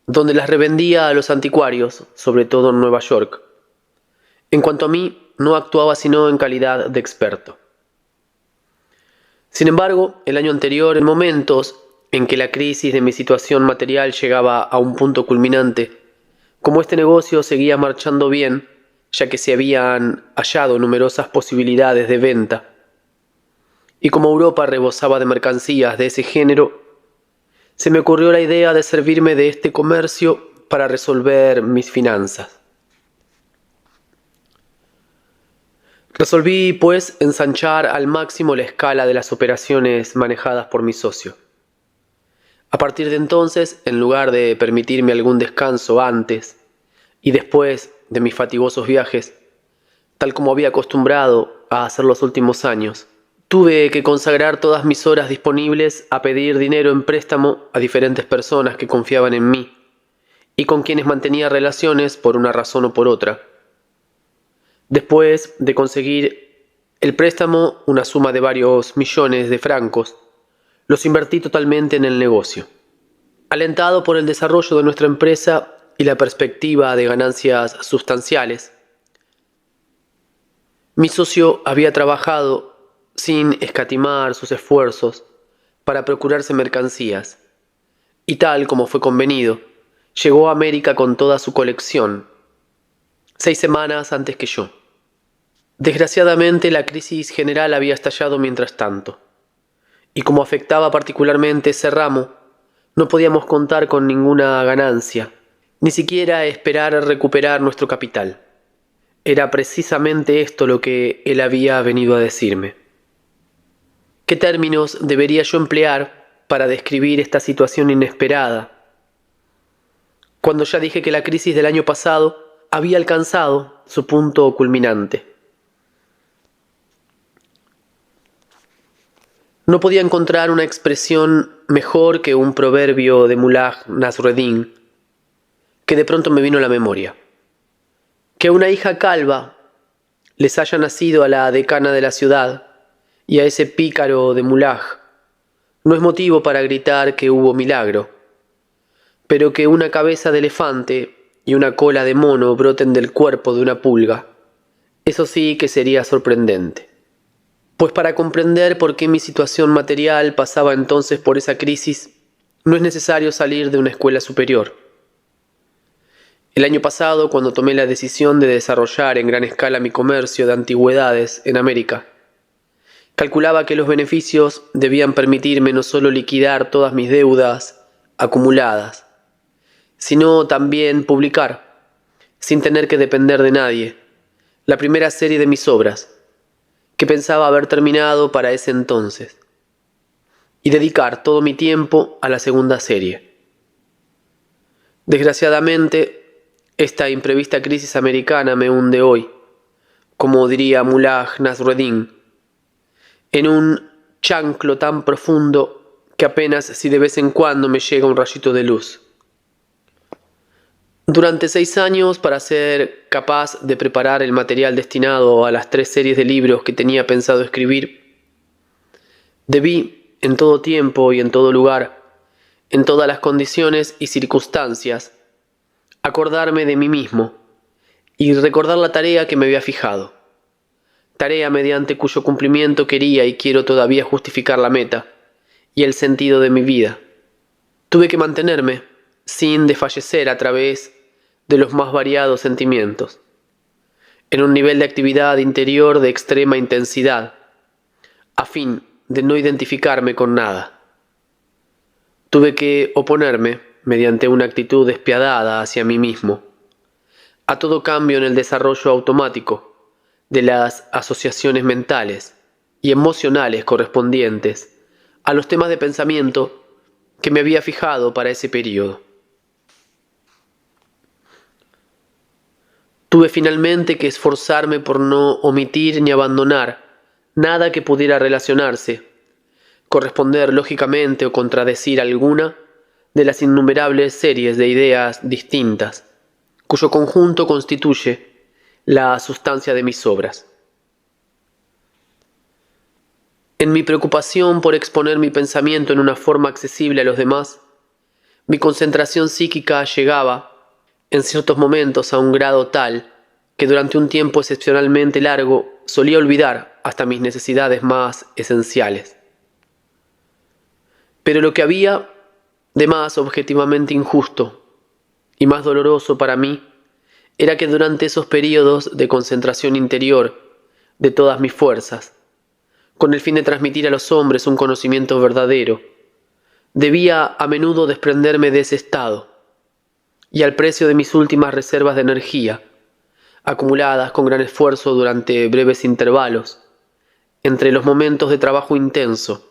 donde las revendía a los anticuarios, sobre todo en Nueva York. En cuanto a mí, no actuaba sino en calidad de experto. Sin embargo, el año anterior, en momentos en que la crisis de mi situación material llegaba a un punto culminante, como este negocio seguía marchando bien, ya que se habían hallado numerosas posibilidades de venta, y como Europa rebosaba de mercancías de ese género, se me ocurrió la idea de servirme de este comercio para resolver mis finanzas. Resolví, pues, ensanchar al máximo la escala de las operaciones manejadas por mi socio. A partir de entonces, en lugar de permitirme algún descanso antes y después de mis fatigosos viajes, tal como había acostumbrado a hacer los últimos años, tuve que consagrar todas mis horas disponibles a pedir dinero en préstamo a diferentes personas que confiaban en mí y con quienes mantenía relaciones por una razón o por otra. Después de conseguir el préstamo, una suma de varios millones de francos, los invertí totalmente en el negocio. Alentado por el desarrollo de nuestra empresa y la perspectiva de ganancias sustanciales, mi socio había trabajado sin escatimar sus esfuerzos para procurarse mercancías, y tal como fue convenido, llegó a América con toda su colección, 6 semanas antes que yo. Desgraciadamente, la crisis general había estallado mientras tanto, y como afectaba particularmente ese ramo, no podíamos contar con ninguna ganancia, ni siquiera esperar a recuperar nuestro capital. Era precisamente esto lo que él había venido a decirme. ¿Qué términos debería yo emplear para describir esta situación inesperada, cuando ya dije que la crisis del año pasado había alcanzado su punto culminante. No podía encontrar una expresión mejor que un proverbio de Mullah Nasreddin, que de pronto me vino a la memoria. Que una hija calva les haya nacido a la decana de la ciudad y a ese pícaro de Mullah no es motivo para gritar que hubo milagro, pero que una cabeza de elefante y una cola de mono broten del cuerpo de una pulga, eso sí que sería sorprendente. Pues para comprender por qué mi situación material pasaba entonces por esa crisis, no es necesario salir de una escuela superior. El año pasado, cuando tomé la decisión de desarrollar en gran escala mi comercio de antigüedades en América, calculaba que los beneficios debían permitirme no solo liquidar todas mis deudas acumuladas, sino también publicar, sin tener que depender de nadie, la primera serie de mis obras, que pensaba haber terminado para ese entonces, y dedicar todo mi tiempo a la segunda serie. Desgraciadamente, esta imprevista crisis americana me hunde hoy, como diría Mullah Nasreddin, en un chanclo tan profundo que apenas si de vez en cuando me llega un rayito de luz. Durante 6 años, para ser capaz de preparar el material destinado a las 3 series de libros que tenía pensado escribir, debí, en todo tiempo y en todo lugar, en todas las condiciones y circunstancias, acordarme de mí mismo y recordar la tarea que me había fijado, tarea mediante cuyo cumplimiento quería y quiero todavía justificar la meta y el sentido de mi vida. Tuve que mantenerme, sin desfallecer a través de los más variados sentimientos, en un nivel de actividad interior de extrema intensidad, a fin de no identificarme con nada. Tuve que oponerme, mediante una actitud despiadada hacia mí mismo, a todo cambio en el desarrollo automático de las asociaciones mentales y emocionales correspondientes a los temas de pensamiento que me había fijado para ese período. Tuve finalmente que esforzarme por no omitir ni abandonar nada que pudiera relacionarse, corresponder lógicamente o contradecir alguna de las innumerables series de ideas distintas, cuyo conjunto constituye la sustancia de mis obras. En mi preocupación por exponer mi pensamiento en una forma accesible a los demás, mi concentración psíquica llegaba, en ciertos momentos, a un grado tal que durante un tiempo excepcionalmente largo solía olvidar hasta mis necesidades más esenciales. Pero lo que había de más objetivamente injusto y más doloroso para mí era que durante esos períodos de concentración interior de todas mis fuerzas, con el fin de transmitir a los hombres un conocimiento verdadero, debía a menudo desprenderme de ese estado, y al precio de mis últimas reservas de energía, acumuladas con gran esfuerzo durante breves intervalos, entre los momentos de trabajo intenso,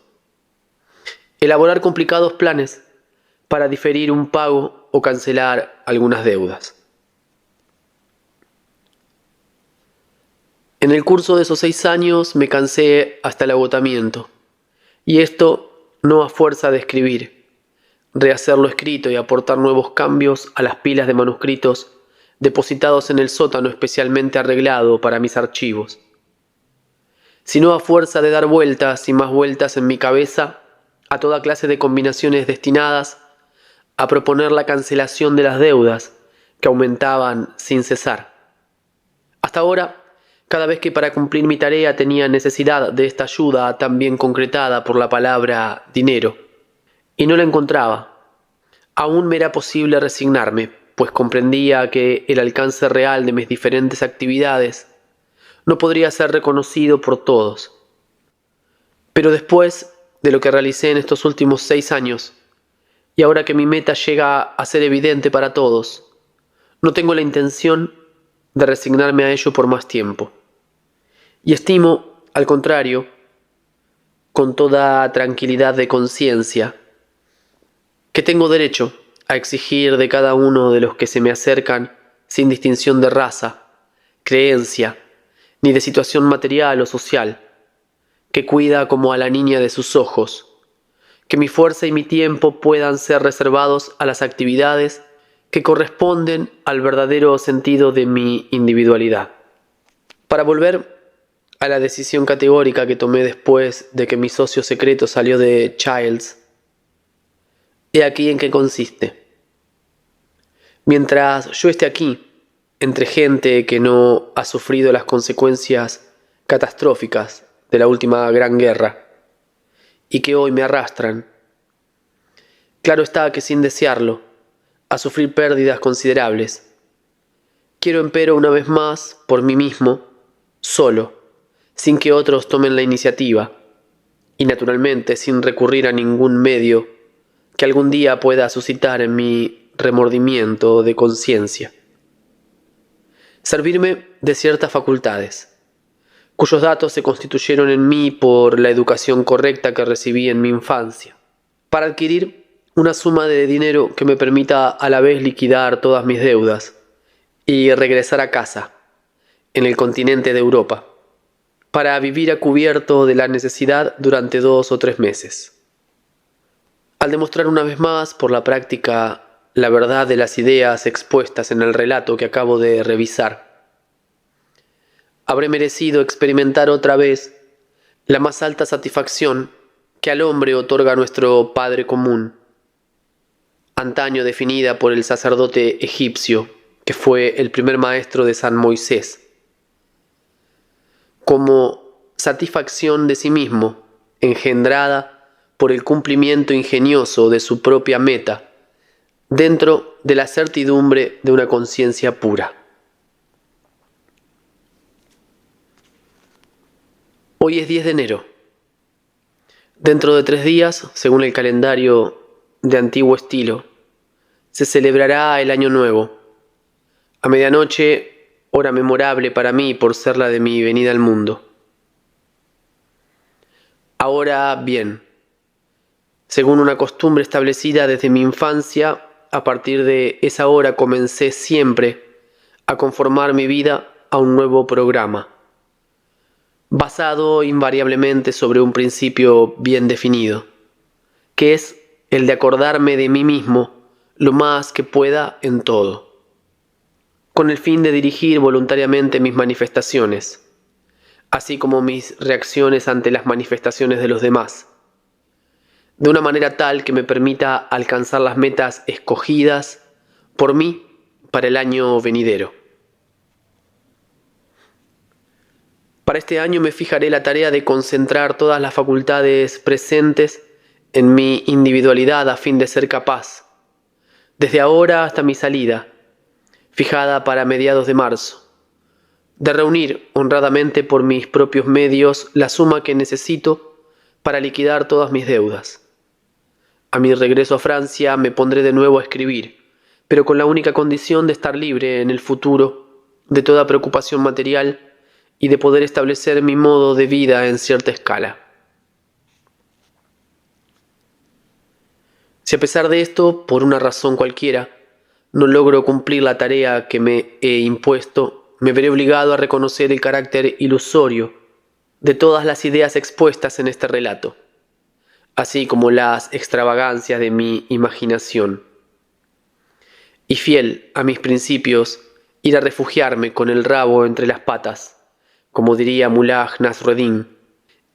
elaborar complicados planes para diferir un pago o cancelar algunas deudas. En el curso de esos 6 años me cansé hasta el agotamiento, y esto no a fuerza de escribir, rehacer lo escrito y aportar nuevos cambios a las pilas de manuscritos depositados en el sótano especialmente arreglado para mis archivos, sino a fuerza de dar vueltas y más vueltas en mi cabeza a toda clase de combinaciones destinadas a proponer la cancelación de las deudas que aumentaban sin cesar. Hasta ahora, cada vez que para cumplir mi tarea tenía necesidad de esta ayuda tan bien concretada por la palabra dinero, y no la encontraba, aún me era posible resignarme, pues comprendía que el alcance real de mis diferentes actividades no podría ser reconocido por todos. Pero después de lo que realicé en estos últimos 6 años, y ahora que mi meta llega a ser evidente para todos, no tengo la intención de resignarme a ello por más tiempo. Y estimo, al contrario, con toda tranquilidad de conciencia, que tengo derecho a exigir de cada uno de los que se me acercan sin distinción de raza, creencia, ni de situación material o social, que cuida como a la niña de sus ojos, que mi fuerza y mi tiempo puedan ser reservados a las actividades que corresponden al verdadero sentido de mi individualidad. Para volver a la decisión categórica que tomé después de que mi socio secreto salió de Childs, he aquí en qué consiste. Mientras yo esté aquí, entre gente que no ha sufrido las consecuencias catastróficas de la última gran guerra y que hoy me arrastran, claro está que sin desearlo, a sufrir pérdidas considerables, quiero empero una vez más, por mí mismo, solo, sin que otros tomen la iniciativa, y naturalmente sin recurrir a ningún medio que algún día pueda suscitar en mí remordimiento de conciencia. Servirme de ciertas facultades, cuyos datos se constituyeron en mí por la educación correcta que recibí en mi infancia, para adquirir una suma de dinero que me permita a la vez liquidar todas mis deudas y regresar a casa, en el continente de Europa, para vivir a cubierto de la necesidad durante 2 o 3 meses. Al demostrar una vez más por la práctica la verdad de las ideas expuestas en el relato que acabo de revisar, habré merecido experimentar otra vez la más alta satisfacción que al hombre otorga nuestro Padre común, antaño definida por el sacerdote egipcio, que fue el primer maestro de San Moisés, como satisfacción de sí mismo, engendrada por el cumplimiento ingenioso de su propia meta, dentro de la certidumbre de una conciencia pura. Hoy es 10 de enero. Dentro de 3 días, según el calendario de antiguo estilo, se celebrará el Año Nuevo. A medianoche, hora memorable para mí por ser la de mi venida al mundo. Ahora bien, según una costumbre establecida desde mi infancia, a partir de esa hora comencé siempre a conformar mi vida a un nuevo programa, basado invariablemente sobre un principio bien definido, que es el de acordarme de mí mismo lo más que pueda en todo, con el fin de dirigir voluntariamente mis manifestaciones, así como mis reacciones ante las manifestaciones de los demás, de una manera tal que me permita alcanzar las metas escogidas por mí para el año venidero. Para este año me fijaré la tarea de concentrar todas las facultades presentes en mi individualidad a fin de ser capaz, desde ahora hasta mi salida, fijada para mediados de marzo, de reunir honradamente por mis propios medios la suma que necesito para liquidar todas mis deudas. A mi regreso a Francia me pondré de nuevo a escribir, pero con la única condición de estar libre en el futuro de toda preocupación material y de poder establecer mi modo de vida en cierta escala. Si a pesar de esto, por una razón cualquiera, no logro cumplir la tarea que me he impuesto, me veré obligado a reconocer el carácter ilusorio de todas las ideas expuestas en este relato, así como las extravagancias de mi imaginación, y fiel a mis principios, ir a refugiarme con el rabo entre las patas, como diría Mullah Nasreddin,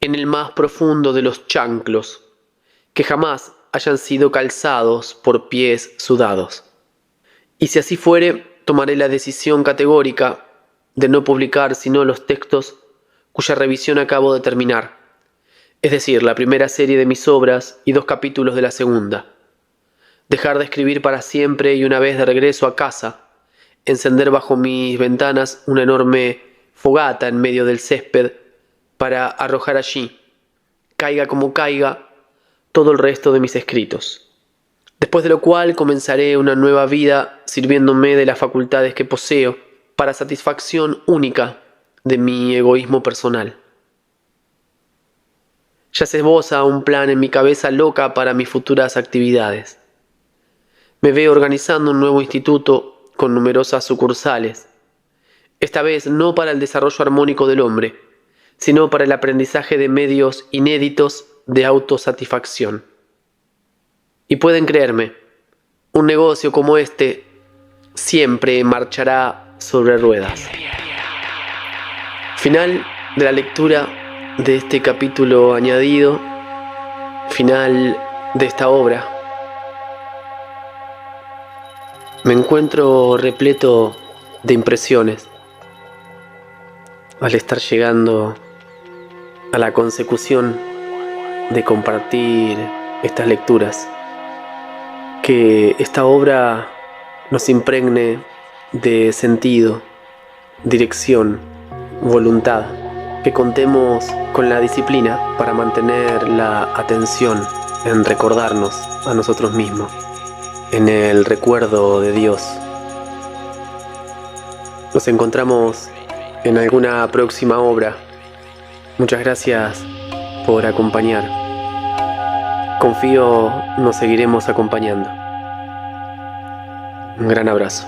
en el más profundo de los chanclos, que jamás hayan sido calzados por pies sudados. Y si así fuere, tomaré la decisión categórica de no publicar sino los textos cuya revisión acabo de terminar, es decir, la primera serie de mis obras y 2 capítulos de la segunda. Dejar de escribir para siempre y una vez de regreso a casa, encender bajo mis ventanas una enorme fogata en medio del césped para arrojar allí, caiga como caiga, todo el resto de mis escritos. Después de lo cual comenzaré una nueva vida sirviéndome de las facultades que poseo para satisfacción única de mi egoísmo personal. Ya se esboza un plan en mi cabeza loca para mis futuras actividades. Me veo organizando un nuevo instituto con numerosas sucursales, esta vez no para el desarrollo armónico del hombre, sino para el aprendizaje de medios inéditos de autosatisfacción. Y pueden creerme, un negocio como este siempre marchará sobre ruedas. Final de la lectura de este capítulo añadido, final de esta obra. Me encuentro repleto de impresiones al estar llegando a la consecución de compartir estas lecturas. Que esta obra nos impregne de sentido, dirección, voluntad, que contemos con la disciplina para mantener la atención en recordarnos a nosotros mismos, en el recuerdo de Dios. Nos encontramos en alguna próxima obra. Muchas gracias por acompañar. Confío nos seguiremos acompañando. Un gran abrazo.